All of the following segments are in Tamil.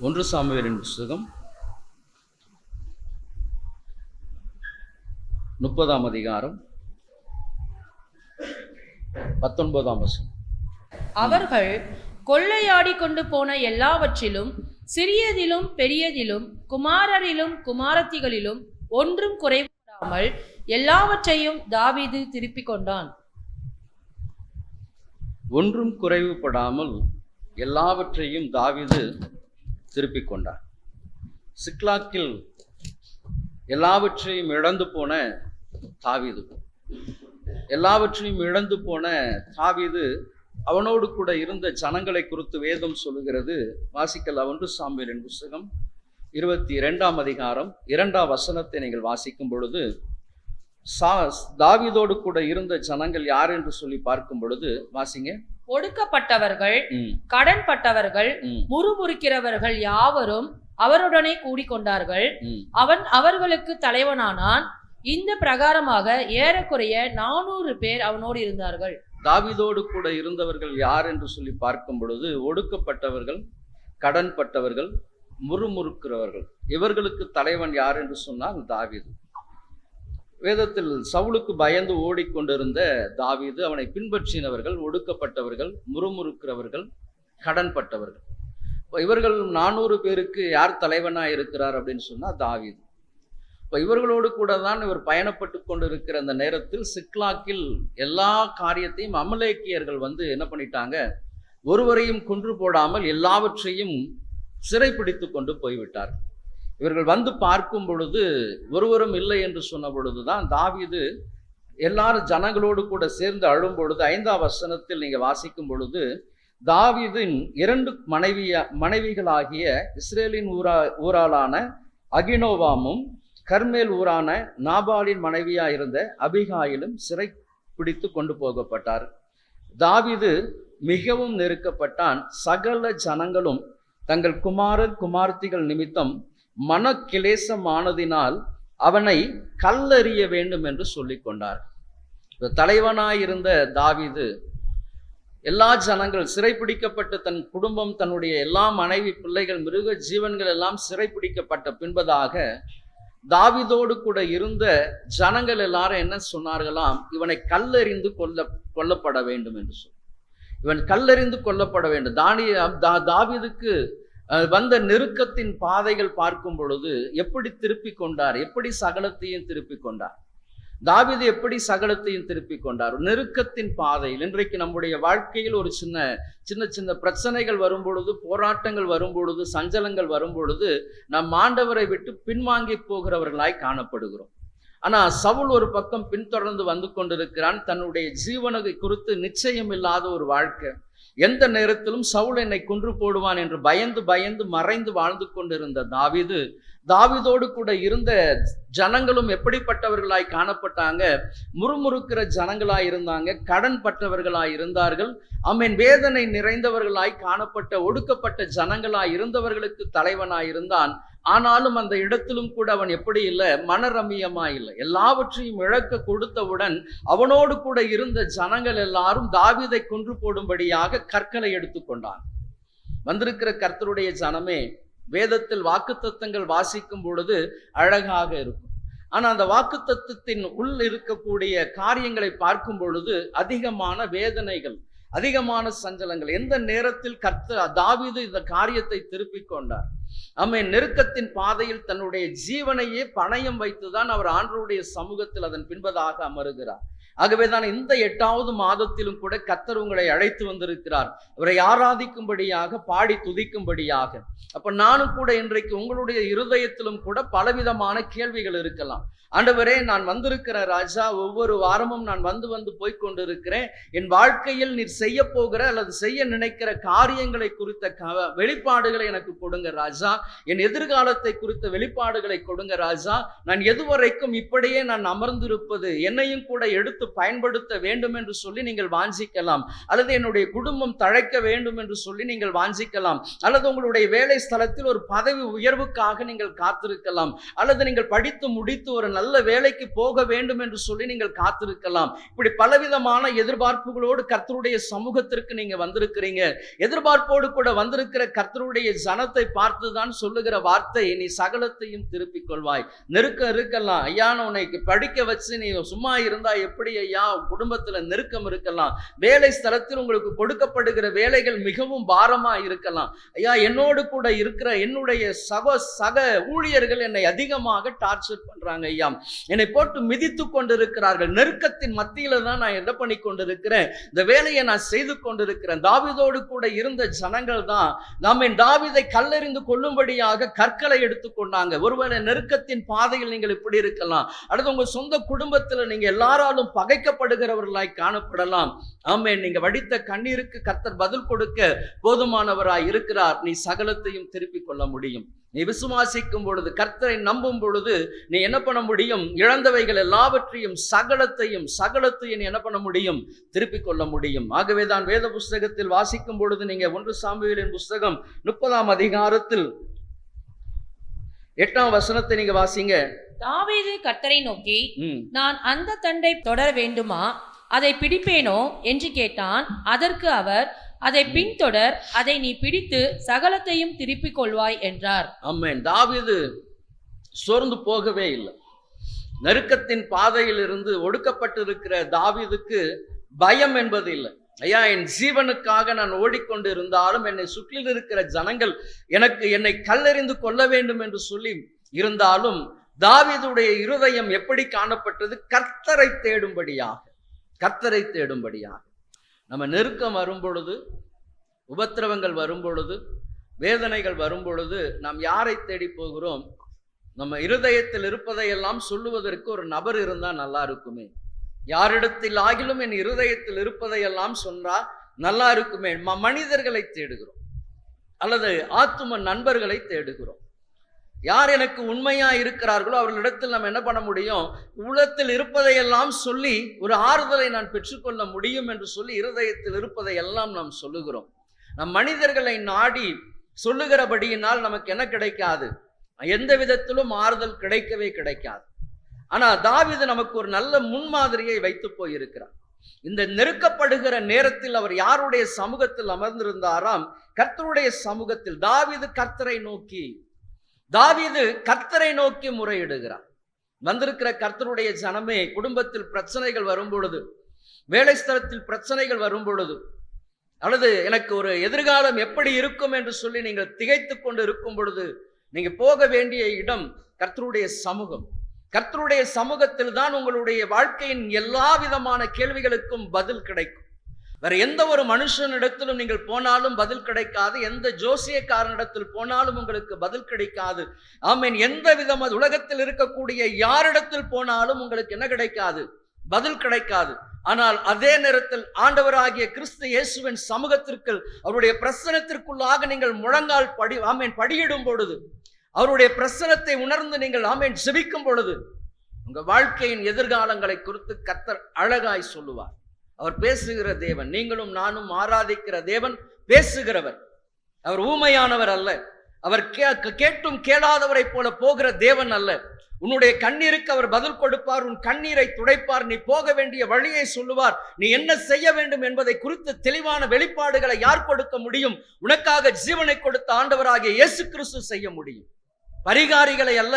ஒன்று சாமுவேலின் புஸ்தகம் 30ஆம் அதிகாரம் 19ஆம் வசனம். அவர்கள் கொள்ளையாடி கொண்டு போன எல்லாவற்றிலும் சிறியதிலும் பெரியதிலும் குமாரரிலும் குமாரத்திகளிலும் ஒன்றும் குறைபடாமல் எல்லாவற்றையும் தாவீது திருப்பிக் கொண்டான். ஒன்றும் குறைவுபடாமல் எல்லாவற்றையும் தாவீது திருப்பிக் கொண்டார். சிக்லாக்கில் எல்லாவற்றையும் இழந்து போன தாவீது, எல்லாவற்றையும் இழந்து போன தாவீது அவனோடு கூட இருந்த ஜனங்களை குறித்து வேதம் சொல்லுகிறது. வாசிக்கலாம். 1 சாமுவேலின் புஸ்தகம் 22ஆம் அதிகாரம் 2ஆம் வசனத்தை நீங்கள் வாசிக்கும் பொழுது, தாவீதோடு கூட இருந்த ஜனங்கள் யார் என்று சொல்லி பார்க்கும் பொழுது வாசிங்க. ஒடுக்கப்பட்டவர்கள், கடன்பட்டவர்கள், முறுமுறுக்கிறவர்கள் யாவரும் அவருடனே கூடிக்கொண்டார்கள். அவன் அவர்களுக்கு தலைவனானான். இந்த பிரகாரமாக ஏறக்குறைய 400 பேர் அவனோடு இருந்தார்கள். தாவீதோடு கூட இருந்தவர்கள் யார் என்று சொல்லி பார்க்கும் பொழுது, ஒடுக்கப்பட்டவர்கள், கடன்பட்டவர்கள், முறுமுறுக்கிறவர்கள், இவர்களுக்கு தலைவன் யார் என்று சொன்னால் தாவீது. வேதத்தில் சவுலுக்கு பயந்து ஓடிக்கொண்டிருந்த தாவீது, அவனை பின்பற்றினவர்கள் ஒடுக்கப்பட்டவர்கள், முறுமுறுக்கிறவர்கள், கடன்பட்டவர்கள். இவர்கள் 400 பேருக்கு யார் தலைவனாக இருக்கிறார் அப்படின்னு சொன்னா தாவீது. இப்போ இவர்களோடு கூட தான் இவர் பயணப்பட்டு கொண்டிருக்கிற அந்த நேரத்தில் சிக்லாக்கில் எல்லா காரியத்தையும் அமலேக்கியர்கள் என்ன பண்ணிட்டாங்க, ஒருவரையும் கொன்று போடாமல் எல்லாவற்றையும் சிறைப்பிடித்து கொண்டு போய்விட்டார். இவர்கள் பார்க்கும் பொழுது ஒருவரும் இல்லை என்று சொன்ன பொழுதுதான் தாவீது எல்லாரும் ஜனங்களோடு கூட சேர்ந்து அழும் பொழுது 5ஆம் வசனத்தில் நீங்க வாசிக்கும் பொழுது, தாவீதின் 2 மனைவிகளாகிய இஸ்ரேலின் ஊராளான அகினோவாமும் கர்மேல் ஊரான நாபாலின் மனைவியா இருந்த அபிகாயிலும் சிறை பிடித்து கொண்டு போகப்பட்டார். தாவீது மிகவும் நெருக்கப்பட்டான். சகல ஜனங்களும் தங்கள் குமாரர் குமார்த்திகள் நிமித்தம் மனக்கிலேசமானதினால் அவனை கல்லெறிய வேண்டும் என்று சொல்லிக் கொண்டார். தலைவனாயிருந்த தாவீது எல்லா ஜனங்கள் சிறைப்பிடிக்கப்பட்டு தன் குடும்பம், தன்னுடைய எல்லா மனைவி, பிள்ளைகள், மிருக ஜீவன்கள் எல்லாம் சிறைப்பிடிக்கப்பட்ட பின்பதாக தாவீதோடு கூட இருந்த ஜனங்கள் எல்லாரும் என்ன சொன்னார்களாம், இவனை கல்லெறிந்து கொல்லப்பட வேண்டும் என்று சொல்லி, இவன் கல்லெறிந்து கொல்லப்பட வேண்டும். தாவீதுக்கு வந்த நெருக்கத்தின் பாதைகள் பார்க்கும் பொழுது எப்படி திருப்பிக் கொண்டார், எப்படி சகலத்தையும் திருப்பிக் கொண்டார். தாவீது எப்படி சகலத்தையும் திருப்பிக் கொண்டார்? நெருக்கத்தின் பாதையில். இன்றைக்கு நம்முடைய வாழ்க்கையில் ஒரு சின்ன பிரச்சனைகள் வரும் பொழுது, போராட்டங்கள் வரும் பொழுது, சஞ்சலங்கள் வரும் பொழுது நம் ஆண்டவரை விட்டு பின்வாங்கி போகிறவர்களாய் காணப்படுகிறோம். ஆனா சவுல் ஒரு பக்கம் பின்தொடர்ந்து வந்து கொண்டிருக்கிறான். தன்னுடைய ஜீவனை குறித்து நிச்சயம் இல்லாத ஒரு வாழ்க்கை. எந்த நேரத்திலும் சவுல் என்னை கொன்று போடுவான் என்று பயந்து மறைந்து வாழ்ந்து கொண்டிருந்த தாவீதோடு கூட இருந்த ஜனங்களும் எப்படிப்பட்டவர்களாய் காணப்பட்டாங்க? முறுமுறுக்கிற ஜனங்களாய் இருந்தாங்க, கடன் பட்டவர்களாய் இருந்தார்கள். வேதனை நிறைந்தவர்களாய் காணப்பட்ட ஒடுக்கப்பட்ட ஜனங்களாய் இருந்தவர்களுக்கு தலைவனாய் இருந்தான். ஆனாலும் அந்த இடத்திலும் கூட அவன் எப்படி இல்லை, மனரமியமா இல்லை. எல்லாவற்றையும் இழக்க கொடுத்தவுடன் அவனோடு கூட இருந்த ஜனங்கள் எல்லாரும் தாவீதை கொன்று போடும்படியாக கற்களை எடுத்துக்கொண்டான். வந்திருக்கிற கர்த்தருடைய ஜனமே, வேதத்தில் வாக்குத்தத்தங்கள் வாசிக்கும் பொழுது அழகாக இருக்கும். ஆனா அந்த வாக்குத்தத்தத்தின் உள் இருக்கக்கூடிய காரியங்களை பார்க்கும் பொழுது அதிகமான வேதனைகள், அதிகமான சஞ்சலங்கள். எந்த நேரத்தில் தாவீது இந்த காரியத்தை திருப்பிக் கொண்டார்? நெருக்கத்தின் பாதையில் தன்னுடைய ஜீவனையே பணயம் வைத்துதான் அவர் ஆண்டவருடைய சமூகத்தில் அதன் பின்பதாக அமருகிறார். ஆகவேதான் இந்த 8வது மாதத்திலும் கூட கர்த்தர் உங்களை அழைத்து வந்திருக்கிறார், அவரை ஆராதிக்கும்படியாக, பாடி துதிக்கும்படியாக. அப்ப நானும் கூட இன்றைக்கு உங்களுடைய இருதயத்திலும் கூட பலவிதமான கேள்விகள் இருக்கலாம். ஆண்டவரே, நான் வந்திருக்கிற ராஜா, ஒவ்வொரு வாரமும் நான் வந்து போய்கொண்டிருக்கிறேன். என் வாழ்க்கையில் நீர் செய்ய போகிற அல்லது செய்ய நினைக்கிற காரியங்களை குறித்த வெளிப்பாடுகளை எனக்கு கொடுங்க ராஜா. என் எதிர்காலத்தை குறித்த வெளிப்பாடுகளை கொடுங்க ராஜா. நான் எதுவரைக்கும் இப்படியே நான் அமர்ந்திருப்பது? என்னையும் கூட எடுத்து பயன்படுத்த வேண்டும் என்று சொல்லி நீங்கள் வாஞ்சிக்கலாம், அல்லது என்னுடைய குடும்பம் தழைக்க வேண்டும் என்று சொல்லி நீங்கள் வாஞ்சிக்கலாம், அல்லது உங்களுடைய வேலை ஸ்தலத்தில் ஒரு பதவி உயர்வுக்காக நீங்கள் காத்திருக்கலாம், அல்லது நீங்கள் படித்து முடித்து ஒரு நல்ல வேலைக்கு போக வேண்டும் என்று சொல்லி நீங்கள் காத்திருக்கலாம். இப்படி பலவிதமான எதிர்பார்ப்புகளோடு கர்த்தருடைய சமூகத்திற்கு நீங்க வந்திருக்கிறீங்க. எதிர்பார்ப்போடு கூட வந்திருக்கிற கர்த்தருடைய ஜனத்தை பார்த்துதான் சொல்லுகிற வார்த்தை, நீ சகலத்தையும் திருப்பிக் கொள்வாய். நெருக்கம் இருக்கலாம் ஐயா, உன்னை படிக்க வச்சு நீ சும்மா இருந்தா எப்படி ஐயா? குடும்பத்துல நெருக்கம் இருக்கலாம், வேலை ஸ்தலத்தில் உங்களுக்கு கொடுக்கப்படுகிற வேலைகள் மிகவும் பாரமா இருக்கலாம். ஐயா, என்னோடு கூட இருக்கிற என்னுடைய சக ஊழியர்கள் என்னை அதிகமாக டார்ச்சர் பண்றாங்க ஐயா, என்னை போட்டு மிதித்து கொண்டிருக்கிறார்கள். நெருக்கத்தின் மத்தியில தான் நான் என்ன பண்ணி கொண்டிருக்கிறேன், இந்த வேலையை நான் செய்து கொண்டிருக்கிறேன். தாவீதோடு கூட இருந்த ஜனங்கள் தான் தாவீதை கல்லெறிந்து கொள்ளும்படியாக கற்களை எடுத்துக்கொண்டாங்க. ஒருவேளை நெருக்கத்தின் பாதையில் நீங்கள் இப்படி இருக்கலாம், அல்லது உங்க சொந்த குடும்பத்துல நீங்க எல்லாராலும் பகைக்கப்படுகிறவர்களாய் காணப்படலாம். ஆமென். நீங்க வடித்த கண்ணீருக்கு கர்த்தர் பதில் கொடுக்க போதுமானவராய் இருக்கிறார். நீ சகலத்தையும் திருப்பிக் கொள்ள முடியும். நீ விசுவாசிக்கும் பொழுது, கர்த்தரை நம்பும் பொழுது நீ என்ன பண்ண முடியும்? இழந்தவைகள் எல்லாவற்றையும் சகலத்தையும் நீ என்ன பண்ண முடியும்? திருப்பிக் கொள்ள முடியும். ஆகவேதான் வேத புஸ்தகத்தில் வாசிக்கும் பொழுது நீங்க 1 சாமுவேலின் புஸ்தகம் 30ஆம் அதிகாரத்தில் 8ஆம் வசனத்தை நீங்க வாசிங்க. தாவீது கர்த்தரை நோக்கி, நான் அந்த தண்டை தொடர வேண்டுமா, அதை பிடிப்பேனோ என்று கேட்டான். அதற்கு அவர், அதை பின்தொடர், அதை நீ பிடித்து சகலத்தையும் திருப்பிக் கொள்வாய் என்றார். ஆமென். தாவீது சோர்ந்து போகவே இல்லை. நெருக்கத்தின் பாதையில் இருந்து ஒடுக்கப்பட்டிருக்கிற தாவீதுக்கு பயம் என்பது இல்லை. ஐயா, என் ஜீவனுக்காக நான் ஓடிக்கொண்டு இருந்தாலும் என்னை சுற்றில் இருக்கிற ஜனங்கள் என்னை கல்லெறிந்து கொள்ள வேண்டும் என்று சொல்லி இருந்தாலும் தாவீதுடைய இருதயம் எப்படி காணப்பட்டது? கர்த்தரை தேடும்படியாக. நம்ம நெருக்கம் வரும் பொழுது, உபத்திரவங்கள் வரும் பொழுது, வேதனைகள் வரும் பொழுது நாம் யாரை தேடி போகிறோம்? நம்ம இருதயத்தில் இருப்பதையெல்லாம் சொல்லுவதற்கு ஒரு நபர் இருந்தா நல்லா இருக்குமே. யாரிடத்தில் ஆகிலும் என் இருதயத்தில் இருப்பதையெல்லாம் சொன்னா நல்லா இருக்குமே. மனிதர்களை தேடுகிறோம், அல்லது ஆத்தும நண்பர்களை தேடுகிறோம். யார் எனக்கு உண்மையா இருக்கிறார்களோ அவர்களிடத்தில் நம்ம என்ன பண்ண முடியும்? உள்ளத்தில் இருப்பதையெல்லாம் சொல்லி ஒரு ஆறுதலை நான் பெற்றுக்கொள்ள முடியும் என்று சொல்லி இருதயத்தில் இருப்பதையெல்லாம் நாம் சொல்லுகிறோம். நம் மனிதர்களை நாடி சொல்லுகிறபடியினால் நமக்கு என்ன கிடைக்காது? எந்த விதத்திலும் ஆறுதல் கிடைக்காது. ஆனா தாவீது நமக்கு ஒரு நல்ல முன்மாதிரியை வைத்து போயிருக்கிறார். இந்த நெருக்கப்படுகிற நேரத்தில் அவர் யாருடைய சமூகத்தில் அமர்ந்திருந்தாராம்? கர்த்தருடைய சமூகத்தில். தாவீது கர்த்தரை நோக்கி முறையிடுகிறார். வந்திருக்கிற கர்த்தருடைய ஜனமே, குடும்பத்தில் பிரச்சனைகள் வரும் பொழுது, வேலை ஸ்தலத்தில் பிரச்சனைகள் வரும் பொழுது, அல்லது எனக்கு ஒரு எதிர்காலம் எப்படி இருக்கும் என்று சொல்லி நீங்கள் திகைத்து கொண்டு இருக்கும் பொழுது, நீங்க போக வேண்டிய இடம் கர்த்தருடைய சமூகம். கர்த்தருடைய சமூகத்தில் தான் உங்களுடைய வாழ்க்கையின் எல்லா விதமான கேள்விகளுக்கும் பதில் கிடைக்கும். வேற எந்த ஒரு மனுஷனிடத்திலும் நீங்கள் போனாலும் பதில் கிடைக்காது. எந்த ஜோசியக்காரனிடத்தில் போனாலும் உங்களுக்கு பதில் கிடைக்காது. ஆமென். எந்த விதமாக உலகத்தில் இருக்கக்கூடிய யாரிடத்தில் போனாலும் உங்களுக்கு என்ன கிடைக்காது? பதில் கிடைக்காது. ஆனால் அதே நேரத்தில் ஆண்டவராகிய கிறிஸ்து இயேசுவின் சமூகத்திற்கு, அவருடைய பிரசனத்திற்குள்ளாக நீங்கள் முழங்கால் படியிடும் பொழுது, அவருடைய பிரசனத்தை உணர்ந்து நீங்கள் ஜெபிக்கும் பொழுது, உங்க வாழ்க்கையின் எதிர்காலங்களை குறித்து கர்த்தர் அழகாய் சொல்லுவார். அவர் பேசுகிற தேவன். நீங்களும் நானும் ஆராதிக்கிற தேவன் பேசுகிறவர். அவர் ஊமையானவர் அல்ல. அவர் கேட்டும் கேளாதவரை போல போகிற தேவன் அல்ல. உன்னுடைய கண்ணீருக்கு அவர் பதில் கொடுப்பார். உன் கண்ணீரை துடைப்பார். நீ போக வேண்டிய வழியை சொல்லுவார். நீ என்ன செய்ய வேண்டும் என்பதை குறித்து தெளிவான வெளிப்பாடுகளை யார் கொடுக்க முடியும்? உனக்காக ஜீவனை கொடுத்த ஆண்டவராகிய இயேசு கிறிஸ்து செய்ய முடியும். பரிகாரிகளை அல்ல,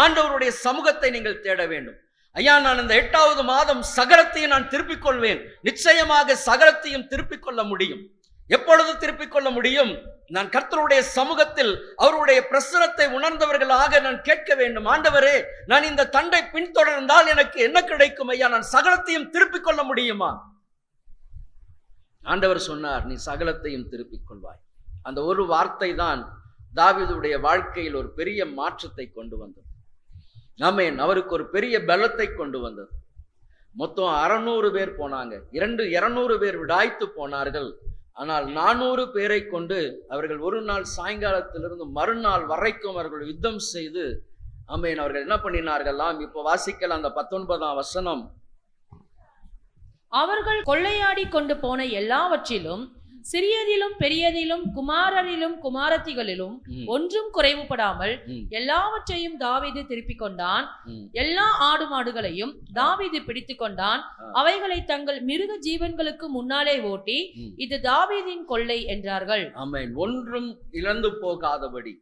ஆண்டவருடைய சமூகத்தை நீங்கள் தேட வேண்டும். ஐயா, நான் இந்த 8வது மாதம் சகலத்தையும் நான் திருப்பிக் கொள்வேன். நிச்சயமாக சகலத்தையும் திருப்பிக் கொள்ள முடியும். எப்பொழுது திருப்பிக் கொள்ள முடியும்? நான் கர்த்தருடைய சமூகத்தில் அவருடைய பிரசனத்தை உணர்ந்தவர்களாக நான் கேட்க வேண்டும். ஆண்டவரே, நான் இந்த தண்டை பின்தொடர்ந்தால் எனக்கு என்ன கிடைக்கும்? ஐயா, நான் சகலத்தையும் திருப்பிக் கொள்ள முடியுமா? ஆண்டவர் சொன்னார், நீ சகலத்தையும் திருப்பிக் கொள்வாய். அந்த ஒரு வார்த்தை தான் தாவீதுடைய வாழ்க்கையில் ஒரு பெரிய மாற்றத்தை கொண்டு வந்தது. ஆமென். அவருக்கு ஒரு பெரிய பலத்தை கொண்டு வந்தது. மொத்தம் 600 பேர் போனாங்க. 200 பேர் விடாய்த்து போனார்கள். ஆனால் 400 பேரை கொண்டு அவர்கள் ஒரு நாள் சாயங்காலத்திலிருந்து மறுநாள் வரைக்கும் அவர்கள் யுத்தம் செய்து, ஆமென், அவர்கள் என்ன பண்ணினார்களாம்? இப்ப வாசிக்கலாம் அந்த 19ஆம் வசனம். அவர்கள் கொள்ளையாடி கொண்டு போன எல்லாவற்றிலும் சிறியதிலும் பெரியதிலும் குமாரரிலும் குமாரத்திகளிலும் ஒன்றும் குறைவுபடாமல் எல்லாவற்றையும் தாவீது திருப்பிக் கொண்டான். எல்லா ஆடு மாடுகளையும் தாவீது பிடித்து கொண்டான். அவைகளை தங்கள் மிருக ஜீவன்களுக்கு முன்னாலே ஓட்டி, இது தாவீதின் கொள்ளை என்றார்கள். ஆமென். ஒன்றும் இழந்து போகாதபடி,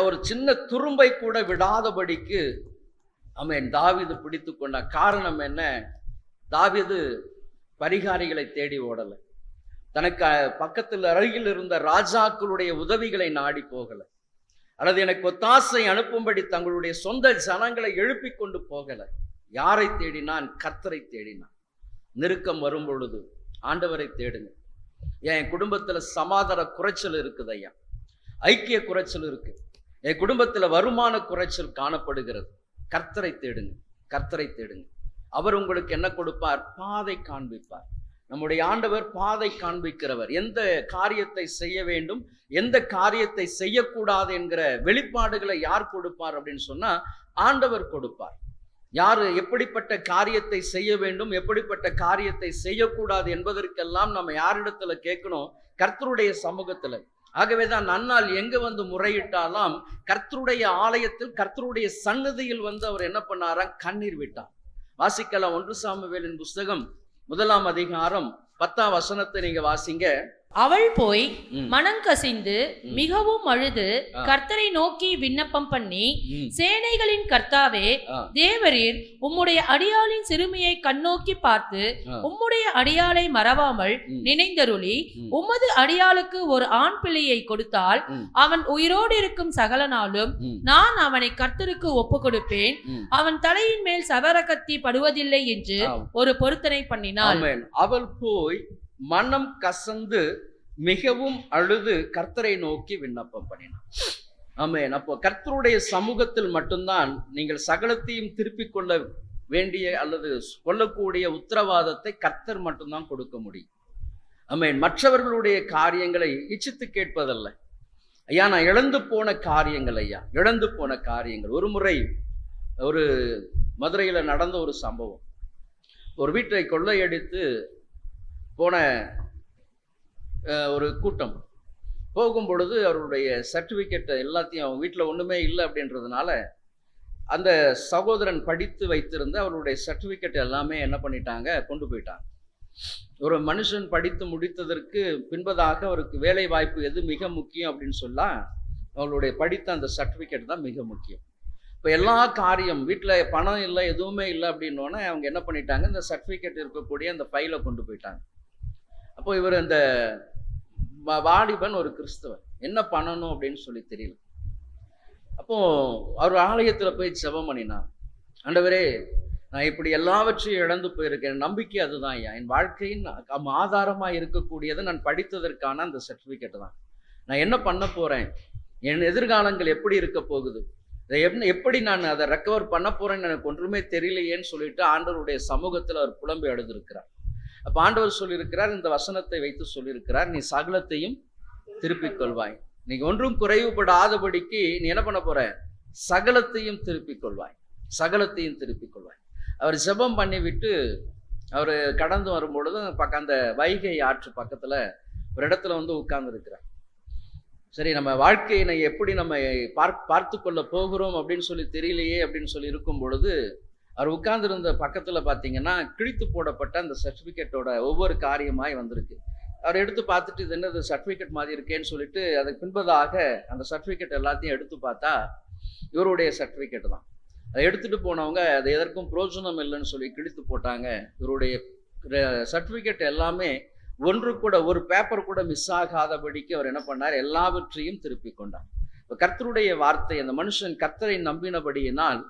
ஒரு சின்ன துரும்பை கூட விடாதபடிக்கு ஆமென் தாவீது பிடித்து கொண்டான். காரணம் என்ன? தாவீது பரிகாரிகளை தேடி ஓடல, தனக்கு பக்கத்தில் அருகில் இருந்த ராஜாக்களுடைய உதவிகளை நாடி போகல, அல்லது எனக்கு ஒத்தாசை அனுப்பும்படி தங்களுடைய சொந்த ஜனங்களை எழுப்பி கொண்டு போகல. யாரை தேடினான்? கர்த்தரை தேடினான். நெருக்கம் வரும் பொழுது ஆண்டவரை தேடுங்க. என் குடும்பத்துல சமாதான குறைச்சல் இருக்குது ஐயா, ஐக்கிய குறைச்சல் இருக்கு, என் குடும்பத்துல வருமான குறைச்சல் காணப்படுகிறது. கர்த்தரை தேடுங்க, கர்த்தரை தேடுங்க. அவர் உங்களுக்கு என்ன கொடுப்பார்? பாதை காண்பிப்பார். நம்முடைய ஆண்டவர் பாதை காண்பிக்கிறவர். எந்த காரியத்தை செய்ய வேண்டும், எந்த காரியத்தை செய்யக்கூடாது என்கிற வெளிப்பாடுகளை யார் கொடுப்பார் அப்படின்னு சொன்னா ஆண்டவர் கொடுப்பார். யாரு எப்படிப்பட்ட காரியத்தை செய்ய வேண்டும், எப்படிப்பட்ட காரியத்தை செய்யக்கூடாது என்பதற்கெல்லாம் நம்ம யாரிடத்துல கேட்கணும்? கர்த்தருடைய சமூகத்துல. ஆகவேதான் நன்னாள் எங்க வந்து முறையிட்டாலாம் கர்த்தருடைய ஆலயத்தில் கர்த்தருடைய சன்னதியில் வந்து அவர் என்ன பண்ணாரா? கண்ணீர் விட்டார். வாசிக்கலாம் 1 சாமுவேலின் புஸ்தகம் 1ஆம் அதிகாரம் 10ஆம் வசனத்தை நீங்க வாசிங்க. அவள் போய் மனங்கசிந்து மிகவும் அழுது கர்த்தரை நோக்கி விண்ணப்பம் பண்ணி, சேனைகளின் கர்த்தாவே தேவரீர் உம்முடைய அடியாளின் சிறுமியை கண்ணோக்கி பார்த்து உம்முடைய அடியாளை மறவாமல் நினைந்தருளி உமது அடியாளுக்கு ஒரு ஆண் பிள்ளையை கொடுத்தால் அவன் உயிரோடு இருக்கும் சகல நாளும் நான் அவனை கர்த்தருக்கு ஒப்பு கொடுப்பேன், அவன் தலையின் மேல் சவர கத்தி படுவதில்லை என்று ஒரு பொருத்தனை பண்ணினாள். அவள் போய் மனம் கசந்து மிகவும் அழுது கர்த்தரை நோக்கி விண்ணப்பம் பண்ணினார். ஆமென். அப்போ கர்த்தருடைய சமூகத்தில் மட்டும்தான் நீங்கள் சகலத்தையும் திருப்பிக் கொள்ள வேண்டிய அல்லது கொள்ளக்கூடிய உத்தரவாதத்தை கர்த்தர் மட்டும்தான் கொடுக்க முடியும். ஆமென். மற்றவர்களுடைய காரியங்களை இச்சித்து கேட்பதல்ல. ஐயா, நான் இழந்து போன காரியங்கள், ஐயா இழந்து போன காரியங்கள். ஒரு முறை ஒரு மதுரையில நடந்த ஒரு சம்பவம். ஒரு வீட்டை கொள்ளையடித்து போன ஒரு கூட்டம் போகும் பொழுது அவருடைய சர்டிஃபிகேட்டை எல்லாத்தையும் அவங்க வீட்டில் ஒன்றுமே இல்லை அப்படின்றதுனால அந்த சகோதரன் படித்து வைத்திருந்த அவருடைய சர்டிஃபிகேட் எல்லாமே என்ன பண்ணிட்டாங்க? கொண்டு போயிட்டாங்க. ஒரு மனுஷன் படித்து முடித்ததற்கு பின்பதாக அவருக்கு வேலை வாய்ப்பு எது மிக முக்கியம் அப்படின்னு சொல்லா அவங்களுடைய படித்த அந்த சர்டிஃபிகேட் தான் மிக முக்கியம். இப்போ எல்லா காரியம் வீட்டில் பணம் இல்லை, எதுவுமே இல்லை அப்படின்னோடனே அவங்க என்ன பண்ணிட்டாங்க? இந்த சர்டிஃபிகேட் இருக்கக்கூடிய அந்த ஃபைலை கொண்டு போயிட்டாங்க. அப்போ இவர் அந்த வாலிபன் ஒரு கிறிஸ்தவர், என்ன பண்ணணும் அப்படின்னு சொல்லி தெரியல. அப்போ அவர் ஆலயத்துல போய் ஜெபம் பண்ணினார். ஆண்டவரே, நான் இப்படி எல்லாவற்றையும் இழந்து போயிருக்கேன், நம்பிக்கை அதுதான் ஐயா, என் வாழ்க்கையின் ஆதாரமா இருக்கக்கூடியது நான் படித்ததற்கான அந்த சர்டிபிகேட் தான். நான் என்ன பண்ண போறேன், என் எதிர்காலங்கள் எப்படி இருக்க போகுது, எப்படி நான் அதை ரெக்கவர் பண்ண போறேன்னு எனக்கு ஒன்றுமே தெரியலையேன்னு சொல்லிட்டு ஆண்டவருடைய சமூகத்தில் அவர் புலம்பி அழுதிருக்கிறார். அப்ப ஆண்டவர் சொல்லியிருக்கிறார், இந்த வசனத்தை வைத்து சொல்லியிருக்கிறார், நீ சகலத்தையும் திருப்பிக் கொள்வாய், நீ ஒன்றும் குறைவுபடாதபடிக்கு நீ என்ன பண்ண போற? சகலத்தையும் திருப்பிக் கொள்வாய், சகலத்தையும் திருப்பிக் கொள்வாய். அவர் ஜெபம் பண்ணி விட்டு அவர் கடந்து வரும்பொழுது அந்த வைகை ஆற்று பக்கத்துல ஒரு இடத்துல வந்து உட்கார்ந்து இருக்கிறார். சரி, நம்ம வாழ்க்கையினை எப்படி நம்ம பார்த்து கொள்ள போகிறோம் அப்படின்னு சொல்லி தெரியலையே அப்படின்னு சொல்லி இருக்கும் பொழுது அவர் உட்கார்ந்துருந்த பக்கத்துல பாத்தீங்கன்னா கிழித்து போடப்பட்ட அந்த சர்டிபிகேட்டோட ஒவ்வொரு காரியமாய் வந்திருக்கு. அவர் எடுத்து பார்த்துட்டு இது என்னது சர்டிபிகேட் மாதிரி இருக்கேன்னு சொல்லிட்டு அதுக்கு பின்பதாக அந்த சர்டிபிகேட் எல்லாத்தையும் எடுத்து பார்த்தா இவருடைய சர்டிபிகேட் தான். அதை எடுத்துட்டு போனவங்க அது எதற்கும் பிரோஜனம் இல்லைன்னு சொல்லி கிழித்து போட்டாங்க. இவருடைய சர்டிபிகேட் எல்லாமே ஒன்று கூட ஒரு பேப்பர் கூட மிஸ் ஆகாதபடிக்கு அவர் என்ன பண்ணார்? எல்லாவற்றையும் திருப்பி கொண்டார். இப்போ கர்த்தருடைய வார்த்தை, அந்த மனுஷன் கர்த்தரை நம்பினபடியினால்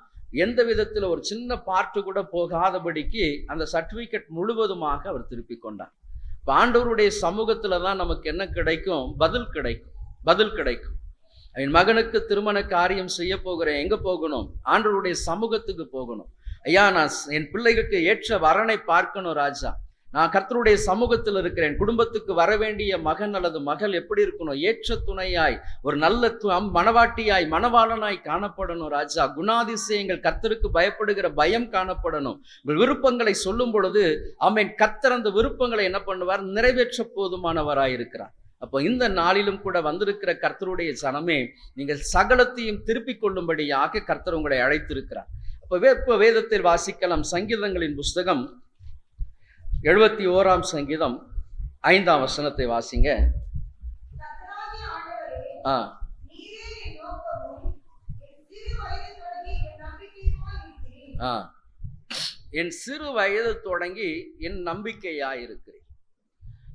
எந்த விதத்தில் ஒரு சின்ன பார்ட்டு கூட போகாதபடிக்கு அந்த சர்டிபிகேட் முழுவதுமாக அவர் திருப்பி கொண்டார். இப்போ ஆண்டவருடைய சமூகத்துல தான் நமக்கு என்ன கிடைக்கும்? பதில் கிடைக்கும், பதில் கிடைக்கும். என் மகனுக்கு திருமண காரியம் செய்ய போகிறேன், எங்க போகணும்? ஆண்டவருடைய சமூகத்துக்கு போகணும். ஐயா, நான் என் பிள்ளைகளுக்கு ஏற்ற வரனை பார்க்கணும் ராஜா, நான் கர்த்தருடைய சமூகத்தில் இருக்கிறேன். குடும்பத்துக்கு வர வேண்டிய மகன் அல்லது மகள் எப்படி இருக்கணும்? ஏற்ற துணையாய், ஒரு நல்ல மணவாட்டியாய், மணவாளனாய் காணப்படணும் ராஜா. குணாதிசயங்கள், கர்த்தருக்கு பயப்படுகிற பயம் காணப்படணும். விருப்பங்களை சொல்லும் பொழுது ஆமென், கர்த்தர் அந்த விருப்பங்களை என்ன பண்ணுவார்? நிறைவேற்ற போதுமானவராய் இருக்கிறார். அப்போ இந்த நாளிலும் கூட வந்திருக்கிற கர்த்தருடைய ஜனமே, நீங்கள் சகலத்தையும் திருப்பிக் கொள்ளும்படியாக கர்த்தர் உங்களை அழைத்திருக்கிறார். அப்போ வேதத்தில் வாசிக்கலாம். சங்கீதங்களின் புஸ்தகம் 71 சங்கீதம் 5 வசனத்தை வாசிங்க. என் சிறு வயது தொடங்கி என் நம்பிக்கையாயிருக்கிறேன்.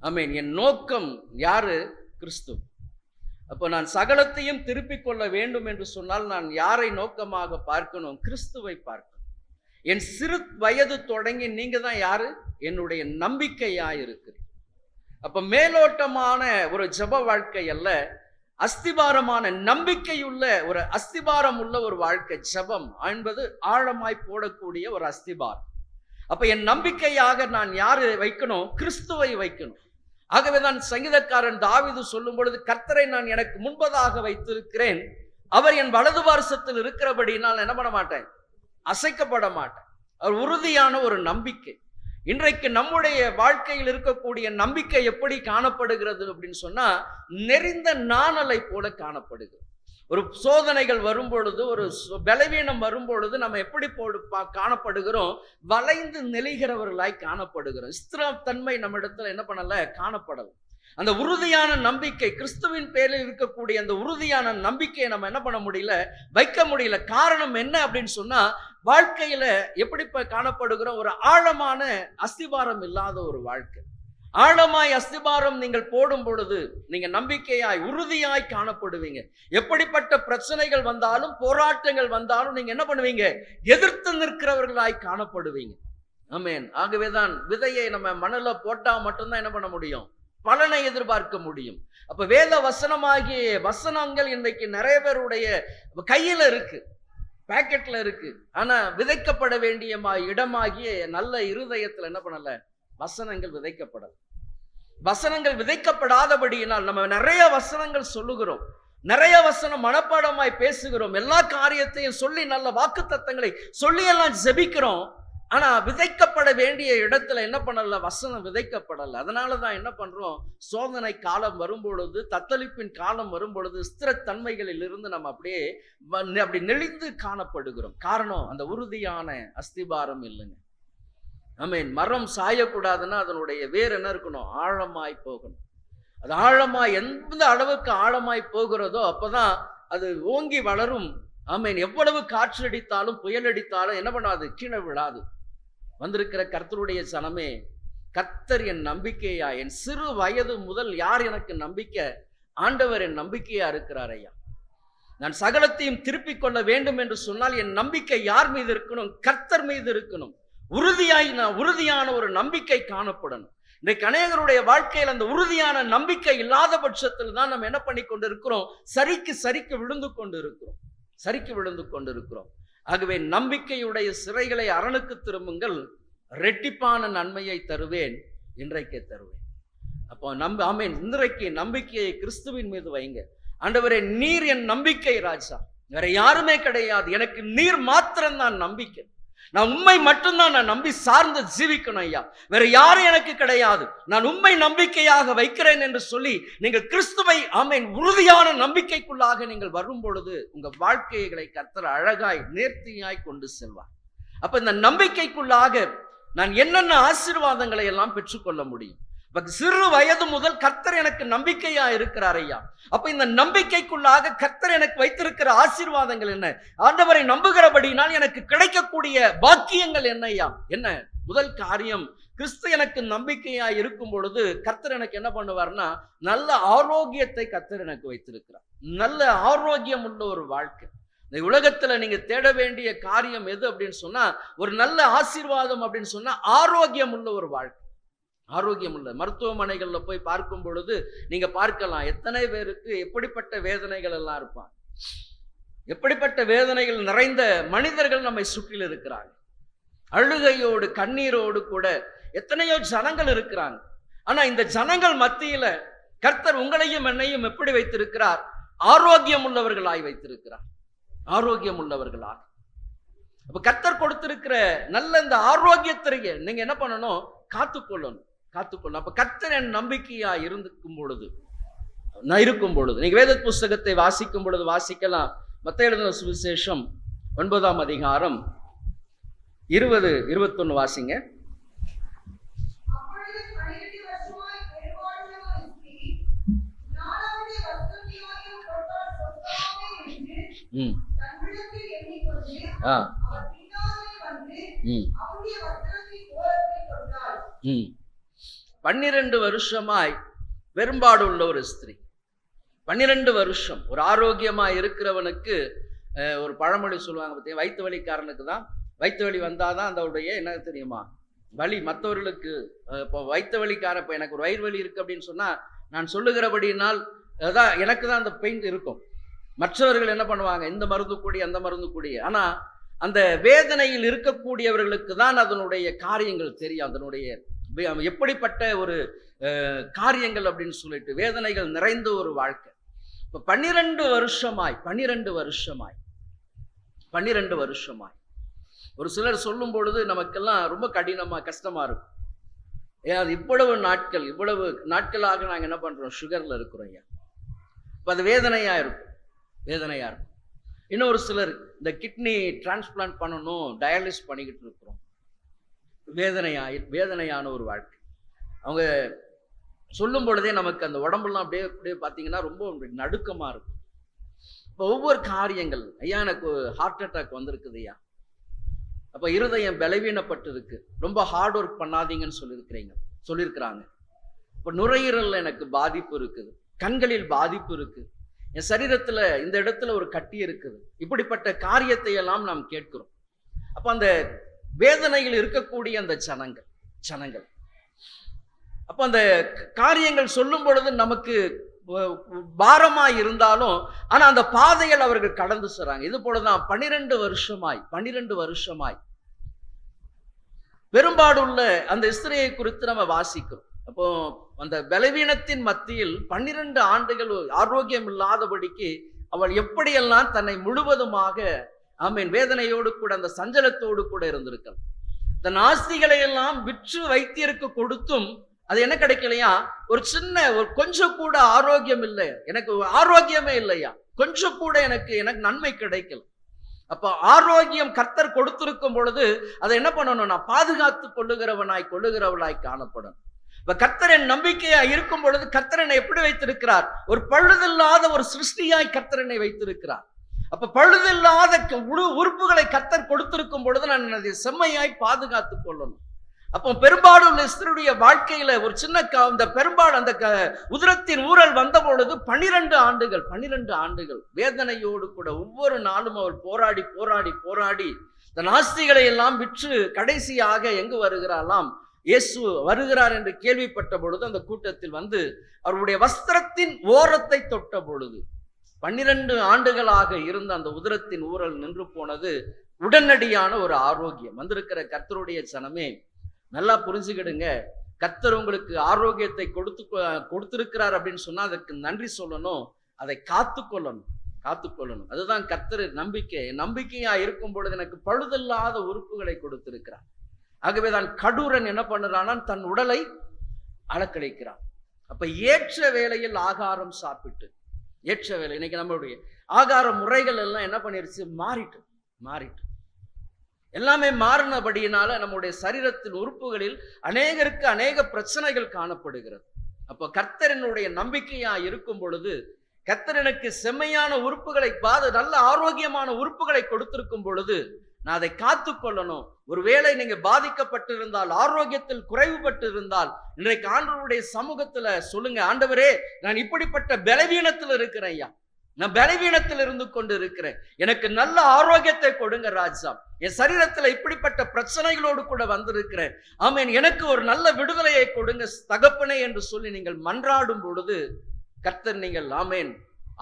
ஆமென். என் நோக்கம் யாரு? கிறிஸ்து. அப்போ நான் சகலத்தையும் திருப்பிக் கொள்ள வேண்டும் என்று சொன்னால் நான் யாரை நோக்கமாக பார்க்கணும்? கிறிஸ்துவை பார்க்கணும். என் சிறு வயது தொடங்கி நீங்க தான் யாரு? என்னுடைய நம்பிக்கையாயிருக்கிறேன். அப்ப மேலோட்டமான ஒரு ஜெப வாழ்க்கை அல்ல, அஸ்திபாரமான நம்பிக்கையுள்ள ஒரு அஸ்திபாரம் உள்ள ஒரு வாழ்க்கை. ஜெபம் என்பது ஆழமாய் போடக்கூடிய ஒரு அஸ்திபாரம். அப்ப என் நம்பிக்கையாக நான் யாரை வைக்கணும்? கிறிஸ்துவை வைக்கணும். ஆகவேதான் சங்கீதக்காரன் தாவீது சொல்லும் பொழுது, கர்த்தரை நான் எனக்கு முன்பதாக வைத்திருக்கிறேன், அவர் என் வலது பார்சத்தில் இருக்கிறபடி நான் என்ன பண்ண மாட்டேன்? அசைக்கப்பட மாட்டேன். அவர் உறுதியான ஒரு நம்பிக்கை. இன்றைக்கு நம்முடைய வாழ்க்கையில் இருக்கக்கூடிய நம்பிக்கை எப்படி காணப்படுகிறது அப்படின்னு சொன்னா, நெறிந்த நாணலை போல காணப்படுகிறது. ஒரு சோதனைகள் வரும் பொழுது, ஒரு பலவீனம் வரும் பொழுது நம்ம எப்படி காணப்படுகிறோம்? வளைந்து நெளிகிறவர்களாய் காணப்படுகிறோம். ஸ்திரத்தன்மை நம்ம இடத்துல என்ன பண்ணல? காணப்படல. அந்த உறுதியான நம்பிக்கை, கிறிஸ்துவின் பேரில் இருக்கக்கூடிய அந்த உறுதியான நம்பிக்கையை நம்ம என்ன பண்ண முடியல? வைக்க முடியல. காரணம் என்ன அப்படின்னு சொன்னா, வாழ்க்கையில எப்படி காணப்படுகிறோம்? ஒரு ஆழமான அஸ்திபாரம் இல்லாத ஒரு வாழ்க்கை. ஆழமாய் அஸ்திபாரம் நீங்கள் போடும் பொழுது நீங்க நம்பிக்கையாய் உறுதியாய் காணப்படுவீங்க. எப்படிப்பட்ட பிரச்சனைகள் வந்தாலும், போராட்டங்கள் வந்தாலும் நீங்க என்ன பண்ணுவீங்க? எதிர்த்து நிற்கிறவர்களாய் காணப்படுவீங்க. ஆமென். ஆகவேதான் விதையை நம்ம மண்ணுல போட்டா மட்டும்தான் என்ன பண்ண முடியும்? பலனை எதிர்பார்க்க முடியும். அப்ப வேத வசனமாகிய வசனங்கள் இன்றைக்கு நிறைய பேருடைய கையில இருக்கு, பாக்கெட்ல இருக்கு. ஆனா விதைக்கப்பட வேண்டிய இடமாகிய நல்ல இருதயத்துல என்ன பண்ணல? வசனங்கள் விதைக்கப்படல. வசனங்கள் விதைக்கப்படாதபடியினால் நம்ம நிறைய வசனங்கள் சொல்லுகிறோம், நிறைய வசனம் மனப்பாடமாய் பேசுகிறோம், எல்லா காரியத்தையும் சொல்லி நல்ல வாக்குத்தத்தங்களை சொல்லி எல்லாம் ஜெபிக்கிறோம். ஆனா விதைக்கப்பட வேண்டிய இடத்துல என்ன பண்ணல? வசனம் விதைக்கப்படல. அதனாலதான் என்ன பண்றோம்? சோதனை காலம் வரும்பொழுது, தத்தளிப்பின் காலம் வரும்பொழுது ஸ்திரத்தன்மைகளில் இருந்து நம்ம அப்படி நெளிந்து காணப்படுகிறோம். காரணம், அந்த உறுதியான அஸ்திபாரம் இல்லைங்க. ஆமென். மரம் சாயக்கூடாதுன்னா அதனுடைய வேர் என்ன இருக்கணும்? ஆழமாய் போகணும். அது ஆழமாய் எந்த அளவுக்கு ஆழமாய் போகிறதோ அப்பதான் அது ஓங்கி வளரும். ஆமென். எவ்வளவு காற்று அடித்தாலும் புயல் அடித்தாலும் என்ன பண்ணாது? கீழே விழாது. வந்திருக்கிற கர்த்தருடைய ஜனமே, கர்த்தர் என் நம்பிக்கையா. என் சிறு வயது முதல் யார் எனக்கு நம்பிக்கை? ஆண்டவர் என் நம்பிக்கையா இருக்கிறார் ஐயா. நான் சகலத்தையும் திருப்பிக் கொள்ள வேண்டும் என்று சொன்னால் என் நம்பிக்கை யார் மீது இருக்கணும்? கர்த்தர் மீது இருக்கணும். உறுதியான ஒரு நம்பிக்கை காணப்படணும். இன்றைக்கு அநேகருடைய வாழ்க்கையில் அந்த உறுதியான நம்பிக்கை இல்லாத பட்சத்தில் தான் நம்ம என்ன பண்ணி கொண்டு இருக்கிறோம்? சரிக்கு விழுந்து கொண்டு இருக்கிறோம். ஆகவே நம்பிக்கையுடைய சிறைகளை அரணுக்கு திரும்புங்கள், ரெட்டிப்பான நன்மையை தருவேன், இன்றைக்கே தருவேன். அப்போ ஆமென். இன்றைக்கு நம்பிக்கையை கிறிஸ்துவின் மீது வைங்க. ஆண்டவரே, நீர் என் நம்பிக்கை ராஜா, வேற யாருமே கிடையாது, எனக்கு நீர் மாத்திரம் தான் நம்பிக்கை. நான் உண்மை மட்டும்தான் நான் நம்பி சார்ந்து ஜீவிக்கணும் ஐயா, வேற யாரும் எனக்கு கிடையாது, நான் உண்மை நம்பிக்கையாக வைக்கிறேன் என்று சொல்லி நீங்கள் கிறிஸ்துவை ஆமென் உறுதியான நம்பிக்கைக்குள்ளாக நீங்கள் வரும் பொழுது உங்க வாழ்க்கைகளை கர்த்தர் அழகாய் நேர்த்தியாய் கொண்டு செல்வார். அப்ப இந்த நம்பிக்கைக்குள்ளாக நான் என்னென்ன ஆசீர்வாதங்களை எல்லாம் பெற்றுக்கொள்ள முடியும்? சிறு வயது முதல் கர்த்தர் எனக்கு நம்பிக்கையா இருக்கிறார் ஐயா. அப்ப இந்த நம்பிக்கைக்குள்ளாக கர்த்தர் எனக்கு வைத்திருக்கிற ஆசீர்வாதங்கள் என்ன? ஆண்டவரை நம்புகிறபடினால் எனக்கு கிடைக்கக்கூடிய பாக்கியங்கள் என்ன ஐயா? என்ன? முதல் காரியம், கிறிஸ்து எனக்கு நம்பிக்கையா இருக்கும் பொழுது கர்த்தர் எனக்கு என்ன பண்ணுவார்னா, நல்ல ஆரோக்கியத்தை கர்த்தர் எனக்கு வைத்திருக்கிறார். நல்ல ஆரோக்கியம் உள்ள ஒரு வாழ்க்கை. இந்த உலகத்துல நீங்க தேட வேண்டிய காரியம் எது அப்படின்னு சொன்னா, ஒரு நல்ல ஆசீர்வாதம் அப்படின்னு சொன்னா ஆரோக்கியம் உள்ள ஒரு வாழ்க்கை. ஆரோக்கியம் உள்ள மருத்துவமனைகள்ல போய் பார்க்கும் பொழுது நீங்க பார்க்கலாம், எத்தனை பேருக்கு எப்படிப்பட்ட வேதனைகள் எல்லாம் இருப்பாங்க, எப்படிப்பட்ட வேதனைகள் நிறைந்த மனிதர்கள் நம்மை சுற்றில் இருக்கிறாங்க. அழுகையோடு கண்ணீரோடு கூட எத்தனையோ ஜனங்கள் இருக்கிறாங்க. ஆனா இந்த ஜனங்கள் மத்தியில கர்த்தர் உங்களையும் என்னையும் எப்படி வைத்திருக்கிறார்? ஆரோக்கியம் உள்ளவர்களாய் வைத்திருக்கிறார். ஆரோக்கியம் உள்ளவர்களாய். அப்ப கர்த்தர் கொடுத்திருக்கிற நல்ல இந்த ஆரோக்கியத்திற்கு நீங்க என்ன பண்ணணும்? காத்துக்கொள்ளணும். அப்ப கர்த்தர் என் நம்பிக்கையா இருக்கும் பொழுது நீங்க வேத புஸ்தகத்தை வாசிக்கும் பொழுது வாசிக்கலாம். மத்தேயு எழுதின சுவிசேஷம் 9ஆம் அதிகாரம் 20-21 வாசிங்க. ஆ 12 வருஷமாய் பெரும்பாடு உள்ள ஒரு ஸ்திரீ. 12 வருஷம் ஒரு ஆரோக்கியமாய் இருக்கிறவனுக்கு ஒரு பழமொழி சொல்லுவாங்க பார்த்தீங்க, வயிற்று வலிக்காரனுக்கு தான் வயிற்று வலி வந்தாதான் அதோடைய என்ன தெரியுமா வலி. மற்றவர்களுக்கு இப்போ வயிற்று வலிக்கார இப்போ எனக்கு ஒரு வயிறு வலி இருக்கு அப்படின்னு சொன்னா நான் சொல்லுகிறபடினால் அதான் எனக்கு தான் அந்த பெயின் இருக்கும். மற்றவர்கள் என்ன பண்ணுவாங்க? இந்த மருந்து கூடி அந்த மருந்து கூடி. ஆனா அந்த வேதனையில் இருக்கக்கூடியவர்களுக்கு தான் அதனுடைய காரியங்கள் தெரியும். அதனுடைய எப்படிப்பட்ட ஒரு காரியங்கள் அப்படின்னு சொல்லிட்டு வேதனைகள் நிறைந்த ஒரு வாழ்க்கை. இப்ப 12 வருஷமாய் ஒரு சிலர் சொல்லும் பொழுது நமக்கெல்லாம் ரொம்ப கஷ்டமா இருக்கும். அது இவ்வளவு நாட்களாக நாங்க என்ன பண்றோம்? சுகர்ல இருக்கிறோம் ஐயா. இப்ப அது வேதனையா இருக்கும். இன்னொரு சிலர் இந்த கிட்னி டிரான்ஸ்பிளான்ட் பண்ணணும், டயாலிசிஸ் பண்ணிக்கிட்டு இருக்கிறோம். வேதனையான ஒரு வாழ்க்கை. அவங்க சொல்லும் பொழுதே நமக்கு அந்த உடம்புலாம் அப்படியே பார்த்தீங்கன்னா ரொம்ப நடுக்கமா இருக்கும். இப்போ ஒவ்வொரு காரியங்கள், ஐயா எனக்கு ஹார்ட் அட்டாக் வந்திருக்குது ஐயா, அப்போ இருதயம் பலவீனப்பட்டு இருக்கு, ரொம்ப ஹார்ட் ஒர்க் பண்ணாதீங்கன்னு சொல்லியிருக்கிறாங்க. இப்போ நுரையீரல்ல எனக்கு பாதிப்பு இருக்குது, கண்களில் பாதிப்பு இருக்கு, என் சரீரத்துல இந்த இடத்துல ஒரு கட்டி இருக்குது. இப்படிப்பட்ட காரியத்தை எல்லாம் நாம் கேட்கிறோம். அப்ப அந்த வேதனையில் இருக்கக்கூடிய அந்த ஜனங்கள் அப்ப அந்த காரியங்கள் சொல்லும் பொழுது நமக்கு பாரமா இருந்தாலும் ஆனா அந்த பாதைகள் அவர்கள் கடந்து செல்றாங்க. இது போலதான் 12 வருஷமாய் பெரும்பாடுள்ள அந்த ஸ்திரியை குறித்து நம்ம வாசிக்கிறோம். அப்போ அந்த பலவீனத்தின் மத்தியில் 12 ஆண்டுகள் ஆரோக்கியம் இல்லாதபடிக்கு அவள் எப்படியெல்லாம் தன்னை முழுவதுமாக வேதனையோடு கூட அந்த சஞ்சலத்தோடு கூட இருந்திருக்கிறாள். தன் ஆஸ்திகளை எல்லாம் விற்று வைத்தியருக்கு கொடுத்தும் அது என்ன கிடைக்கலையா? ஒரு கொஞ்சம் கூட ஆரோக்கியம் இல்லை, எனக்கு ஆரோக்கியமே இல்லையா, கொஞ்சம் கூட எனக்கு நன்மை கிடைக்கல. அப்ப ஆரோக்கியம் கர்த்தர் கொடுத்திருக்கும் பொழுது அதை என்ன பண்ணணும்? நான் பாதுகாத்து கொள்ளுகிறவளாய் காணப்படும். இப்ப கர்த்தரின் நம்பிக்கையா இருக்கும் பொழுது கர்த்தர் என்னை எப்படி வைத்திருக்கிறார்? ஒரு பழுதில்லாத ஒரு சிருஷ்டியாய் கர்த்தர் என்னை வைத்திருக்கிறார். அப்ப பழுதில்லாத உறுப்புகளை கர்த்தர் கொடுத்திருக்கும் பொழுது நான் அதை செம்மையாய் பாதுகாத்து கொள்ளணும். அப்போ பெரும்பாடு உள்ள ஸ்திரீயுடைய வாழ்க்கையில ஒரு அந்த பெரும்பாடு அந்த உதரத்தின் ஊரல் வந்த பொழுது 12 ஆண்டுகள் வேதனையோடு கூட ஒவ்வொரு நாளும் அவள் போராடி தன் ஆஸ்திகளை எல்லாம் விற்று கடைசியாக எங்கு வருகிறாளாம்? இயேசு வருகிறார் என்று கேள்விப்பட்ட பொழுது அந்த கூட்டத்தில் வந்து அவருடைய வஸ்திரத்தின் ஓரத்தை தொட்ட பொழுது 12 ஆண்டுகளாக இருந்த அந்த உதரத்தின் ஊரல் நின்று போனது. உடனடியான ஒரு ஆரோக்கியம். வந்திருக்கிற கர்த்தருடைய ஜனமே நல்லா புரிஞ்சுக்கிடுங்க. கர்த்தர் உங்களுக்கு ஆரோக்கியத்தை கொடுத்திருக்கிறார் அப்படின்னு சொன்னா அதுக்கு நன்றி சொல்லணும், அதை காத்துக்கொள்ளணும். அதுதான் கர்த்தர் நம்பிக்கையா இருக்கும் பொழுது எனக்கு பழுதில்லாத உறுப்புகளை கொடுத்திருக்கிறார். ஆகவேதான் கடூரன் என்ன பண்ணுறான்னா தன் உடலை அலக்கழிக்கிறான். அப்ப ஏற்ற வேளையில் ஆகாரம் சாப்பிட்டு ஏற்ற வேலை இன்னைக்கு நம்மளுடைய ஆகார முறைகள் எல்லாம் என்ன பண்ணிருச்சு? மாறிட்டு எல்லாமே மாறினபடியினால நம்முடைய சரீரத்தின் உறுப்புகளில் அநேகருக்கு அநேக பிரச்சனைகள் காணப்படுகிறது. அப்போ கர்த்தரனுடைய நம்பிக்கையா இருக்கும் பொழுது கர்த்தர் எனக்கு செம்மையான உறுப்புகளை நல்ல ஆரோக்கியமான உறுப்புகளை கொடுத்திருக்கும் பொழுது நான் அதை காத்துக்கொள்ளணும். ஒருவேளை நீங்க பாதிக்கப்பட்டிருந்தால், ஆரோக்கியத்தில் குறைவுபட்டு இருந்தால், இன்றைக்கு ஆண்டவருடைய சமூகத்துல சொல்லுங்க, ஆண்டவரே நான் இப்படிப்பட்ட பலவீனத்தில் இருக்கிறேன் ஐயா, நான் பலவீனத்தில் இருந்து கொண்டு இருக்கிறேன், எனக்கு நல்ல ஆரோக்கியத்தை கொடுங்க ராஜா, என் சரீரத்துல இப்படிப்பட்ட பிரச்சனைகளோடு கூட வந்திருக்கிறேன், ஆமேன், எனக்கு ஒரு நல்ல விடுதலையை கொடுங்க தகப்பனே என்று சொல்லி நீங்கள் மன்றாடும் பொழுது கர்த்தர் நீங்கள் ஆமேன்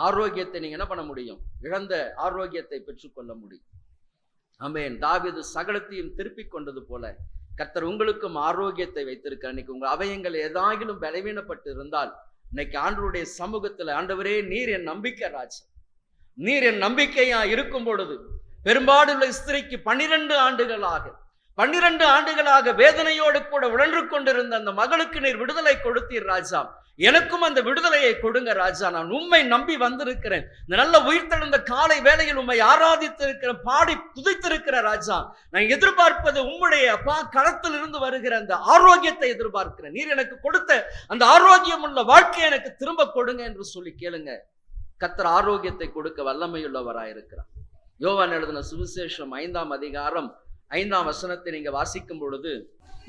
ஆரோக்கியத்தை நீங்க என்ன பண்ண முடியும்? இழந்த ஆரோக்கியத்தை பெற்றுக்கொள்ள முடியும். ஆமேன். தாவீது சகலத்தையும் திருப்பிக் கொண்டது போல கர்த்தர் உங்களுக்கும் ஆரோக்கியத்தை வைத்திருக்கிறார். இன்னைக்கு உங்க அவயங்கள் ஏதாகிலும் பலவீனப்பட்டு இருந்தால் இன்னைக்கு ஆண்டவருடைய சமூகத்துல, ஆண்டவரே நீர் என் நம்பிக்கை ராஜா, நீர் என் நம்பிக்கையா இருக்கும் பொழுது, பெரும்பாடுள்ள ஸ்திரிக்கு 12 ஆண்டுகளாக வேதனையோடு கூட உழன்று கொண்டிருந்த அந்த மகளுக்கு நீர் விடுதலை கொடுத்தீர் ராஜா. எனக்கும் அந்த விடுதலையை கொடுங்க ராஜா. நான் உம்மை நம்பி வந்திருக்கிறேன். இந்த நல்ல உயிர்த்தெழுந்த காலை வேளையில் உம்மை ஆராதித்திருக்கிறேன், பாடி துதித்திருக்கிற ராஜா. நான் எதிர்பார்ப்பது உம்முடைய அப்பா கரத்தில் இருந்து வருகிற அந்த ஆரோக்கியத்தை எதிர்பார்க்கிறேன். நீர் எனக்கு கொடுத்த அந்த ஆரோக்கியம் உள்ள வாழ்க்கையை எனக்கு திரும்ப கொடுங்க என்று சொல்லி கேளுங்க. கர்த்தர் ஆரோக்கியத்தை கொடுக்க வல்லமையுள்ளவராயிருக்கிறார். யோவான் எழுதின சுவிசேஷம் 5ஆம் அதிகாரம் 5ஆம் வசனத்தை நீங்க வாசிக்கும் பொழுது,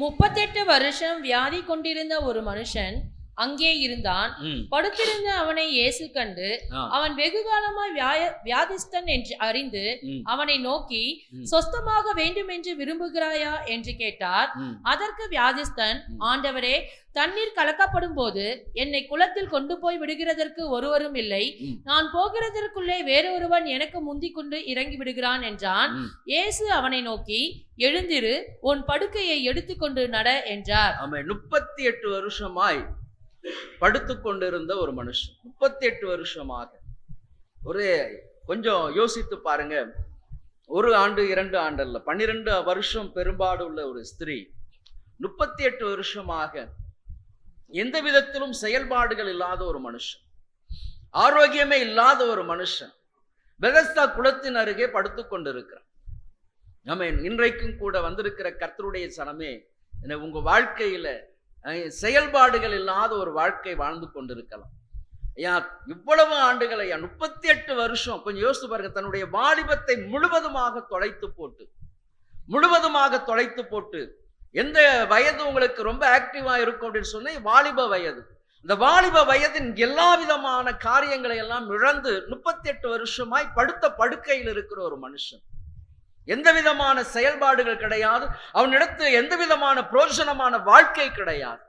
38 வருஷம் வியாதி கொண்டிருந்த ஒரு மனுஷன் அங்கே இருந்தான். படுத்திருந்த அவனை இயேசு கண்டு அவன் வெகு காலமாய் வியாதிஸ்தன் என்று அறிந்து அவனை நோக்கி, சொஸ்தமாக வேண்டும் என்று விரும்புகிறாயா என்று கேட்டார். அதற்கு வியாதிஸ்தன், ஆண்டவரே, தண்ணீர் கலக்கப்படும் போது என்னை குளத்தில் கொண்டு போய் விடுகிறதற்கு ஒருவரும் இல்லை. நான் போகிறதற்குள்ளே வேறொருவன் எனக்கு முந்திக் கொண்டு இறங்கி விடுகிறான் என்றான். இயேசு அவனை நோக்கி, எழுந்திரு, உன் படுக்கையை எடுத்துக்கொண்டு நட என்றார். 38 வருஷமாய் படுத்து கொண்டிருந்த ஒரு மனுஷன், 38 வருஷமாக. கொஞ்சம் யோசித்து பாருங்க. 1 ஆண்டு 2 ஆண்டு அல்ல, 12 வருஷம் பெரும்பாடு உள்ள ஒரு ஸ்திரீ 38 வருஷமாக எந்த விதத்திலும் செயல்பாடுகள் இல்லாத ஒரு மனுஷன், ஆரோக்கியமே இல்லாத ஒரு மனுஷன் பெதஸ்தா குளத்தின் அருகே படுத்து கொண்டிருக்கிறார். ஆமென். இன்றைக்கும் கூட வந்திருக்கிற கர்த்தருடைய சனமே, உங்க வாழ்க்கையில செயல்பாடுகள் இல்லாத ஒரு வாழ்க்கை வாழ்ந்து கொண்டிருக்கலாம். ஐயா, இவ்வளவு ஆண்டுகள் ஐயா, 38 வருஷம். கொஞ்சம் யோசித்து பாருங்க. தன்னுடைய வாலிபத்தை முழுவதுமாக தொலைத்து போட்டு எந்த வயது உங்களுக்கு ரொம்ப ஆக்டிவா இருக்கும் அப்படின்னு சொன்னா வாலிப வயது. இந்த வாலிப வயதின் எல்லா விதமான காரியங்களை எல்லாம் இழந்து 38 வருஷமாய் படுத்த படுக்கையில் இருக்கிற ஒரு மனுஷன். எந்த விதமான செயல்பாடுகள் கிடையாது. அவனிடத்தில் எந்த விதமான பிரோஜனமான வாழ்க்கை கிடையாது,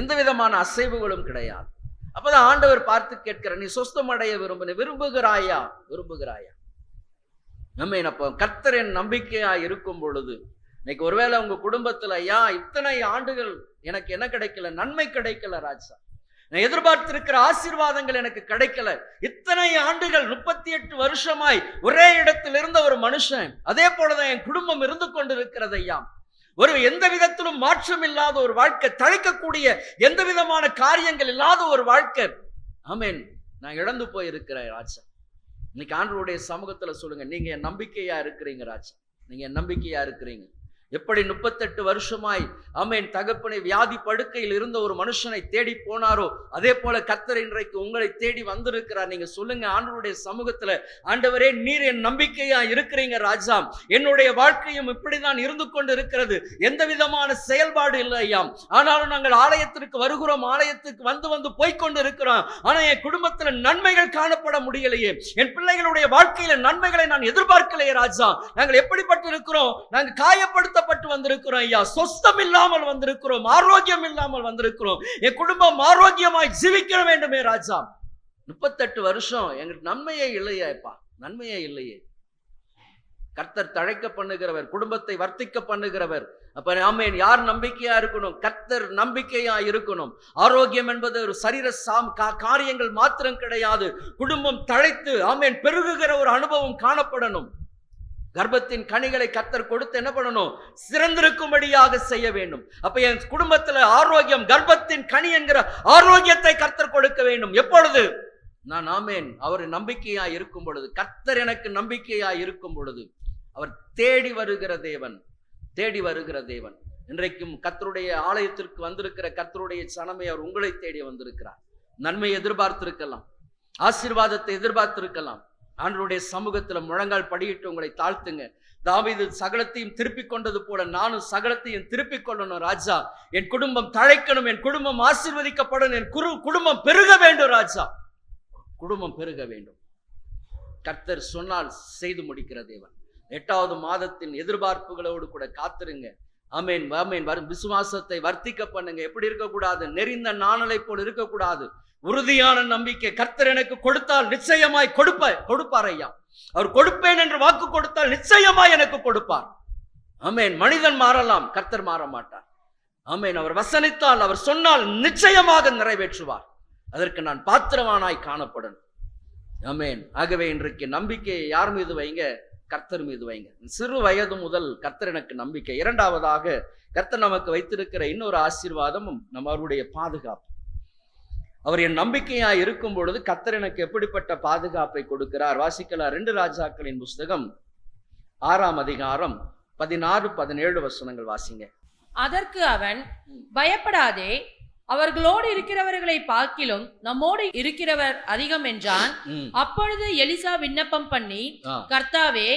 எந்த விதமான அசைவுகளும் கிடையாது. அப்பதான் ஆண்டவர் பார்த்து கேட்கிற, நீ சொஸ்தமடைய விரும்புகிறாயா? நம்ம அப்ப கர்த்தர் என் நம்பிக்கையா இருக்கும் பொழுது, இன்னைக்கு ஒருவேளை உங்க குடும்பத்துல, ஐயா, இத்தனை ஆண்டுகள் எனக்கு என்ன கிடைக்கல, நன்மை கிடைக்கல ராஜா, நான் எதிர்பார்த்திருக்கிற ஆசீர்வாதங்கள் எனக்கு கிடைக்கல. இத்தனை ஆண்டுகள் 38 வருஷமாய் ஒரே இடத்தில் இருந்த ஒரு மனுஷன், அதே போலதான் என் குடும்பம் இருந்து கொண்டிருக்கிறது ஐயா. ஒரு எந்த விதத்திலும் மாற்றம் இல்லாத ஒரு வாழ்க்கை, தழைக்கக்கூடிய எந்த விதமான காரியங்கள் இல்லாத ஒரு வாழ்க்கை. ஆமென். நான் இழந்து போயிருக்கிறேன் ராஜா. இன்னைக்கு ஆண்டவருடைய சமூகத்துல சொல்லுங்க, நீங்க என் நம்பிக்கையா இருக்கிறீங்க ராஜா, நீங்க என் நம்பிக்கையா இருக்கிறீங்க. எப்படி 38 வருஷமாய் ஆமென் தகப்பனை வியாதி படுக்கையில் இருந்த ஒரு மனுஷனை தேடி போனாரோ, அதே போல கர்த்தர் இன்றைக்கு உங்களை தேடி வந்திருக்கிறார். நீங்க சொல்லுங்க ஆண்டவருடைய சமூகத்துல, ஆண்டவரே, நீர் என் நம்பிக்கையா இருக்கிறீங்க ராஜா. என்னுடைய வாழ்க்கையும் இப்படிதான் இருந்து கொண்டு இருக்கிறது, எந்த விதமான செயல்பாடு இல்லை ஐயா. ஆனாலும் நாங்கள் ஆலயத்திற்கு வருகிறோம், ஆலயத்துக்கு வந்து போய்கொண்டு இருக்கிறோம். ஆனா என் குடும்பத்துல நன்மைகள் காணப்பட முடியலையே, என் பிள்ளைகளுடைய வாழ்க்கையில நன்மைகளை நான் எதிர்பார்க்கலையே ராஜா. நாங்கள் எப்படிப்பட்டு இருக்கிறோம்? நாங்கள் காயப்படுத்த வந்திருக்கிறோம் ஐயா, சொஸ்தம் இல்லாமல் வந்திருக்கிறோம், ஆரோக்கியம் இல்லாமல் வந்திருக்கிறோம். என் குடும்பம் ஆரோக்கியமாய் ஜீவிக்க வேண்டுமே ராஜா. 38 வருஷம் எங்களுக்கு நன்மையே இல்லையாப்பா, நன்மையே இல்லையே. கர்த்தர் தழைக்க பண்ணுகிறவர், குடும்பத்தை வர்த்திக்க பண்ணுகிறவர். அப்ப ஆமென், யார் நம்பிக்கையா இருக்கணும்? கர்த்தர் நம்பிக்கையா இருக்கணும். ஆரோக்கியம் என்பது ஒரு சரீர காரியங்கள் மாத்திரம் கிடையாது. குடும்பம் தழைத்து ஆமென் பெருகுகிற ஒரு அனுபவம் காணப்படணும். கர்ப்பத்தின் கனிகளை கர்த்தர் கொடுத்து என்ன பண்ணணும்? சிறந்திருக்கும்படியாக செய்ய வேண்டும். அப்ப என் குடும்பத்துல ஆரோக்கியம், கர்ப்பத்தின் கனி என்கிற ஆரோக்கியத்தை கர்த்தர் கொடுக்க வேண்டும். எப்பொழுது? நான் ஆமென் அவர் நம்பிக்கையா இருக்கும் பொழுது, கர்த்தர் எனக்கு நம்பிக்கையா இருக்கும் பொழுது. அவர் தேடி வருகிற தேவன். இன்றைக்கும் கர்த்தருடைய ஆலயத்திற்கு வந்திருக்கிற கர்த்தருடைய சனமே, அவர் உங்களை தேடி வந்திருக்கிறார். நன்மை எதிர்பார்த்திருக்கலாம், ஆசீர்வாதத்தை எதிர்பார்த்திருக்கலாம். ஆண்டவருடைய சமூகத்துல முழங்கால் படியிட்டு உங்களை தாழ்த்துங்க. தாவீது சகலத்தையும் திருப்பிக் கொண்டது போல நானும் சகலத்தையும் திருப்பிக் கொள்ளணும் ராஜா. என் குடும்பம் தழைக்கணும், என் குடும்பம் ஆசீர்வதிக்கப்படும், என் குடும்பம் பெருக வேண்டும் ராஜா, குடும்பம் பெருக வேண்டும். கர்த்தர் சொன்னால் செய்து முடிக்கிற தேவன். 8வது மாதத்தின் எதிர்பார்ப்புகளோடு கூட காத்திருங்க. ஆமென் ஆமென். விசுவாசத்தை வர்த்திக்க பண்ணுங்க. எப்படி இருக்கக்கூடாது? நெறிந்த நாணலை போல் இருக்கக்கூடாது. உறுதியான நம்பிக்கை. கர்த்தர் எனக்கு கொடுத்தால் நிச்சயமாய் கொடுப்பார் ஐயா. அவர் கொடுப்பேன் என்று வாக்கு கொடுத்தால் நிச்சயமாய் எனக்கு கொடுப்பார். ஆமென். மனிதன் மாறலாம், கர்த்தர் மாற மாட்டார். ஆமென். அவர் வசனித்தால், அவர் சொன்னால் நிச்சயமாக நிறைவேற்றுவார். அதற்கு நான் பாத்திரவானாய் காணப்படணும். ஆமென். ஆகவே இன்றைக்கு நம்பிக்கையை யார் மீது வைங்க? கர்த்தர் மீது வைங்க. சிறு வயது முதல் கர்த்தர் எனக்கு நம்பிக்கை. இரண்டாவதாக கர்த்தர் நமக்கு வைத்திருக்கிற இன்னொரு ஆசீர்வாதமும் அவருடைய பாதுகாப்பு. அவர் என் நம்பிக்கையா இருக்கும் பொழுது கர்த்தர் எனக்கு எப்படிப்பட்ட பாதுகாப்பை கொடுக்கிறார்? வாசிக்கலாம். 2 ராஜாக்களின் புஸ்தகம் 6ஆம் அதிகாரம் 16-17 வசனங்கள் வாசிங்க. அதற்கு அவன், பயப்படாதே, அவர்களோடு இருக்கிறவர்களை பார்க்கிலும் நம்மோடு இருக்கிறவர் அதிகம் என்றான். அப்பொழுது எலிசா விண்ணப்பம் பண்ணி, கர்த்தாவே,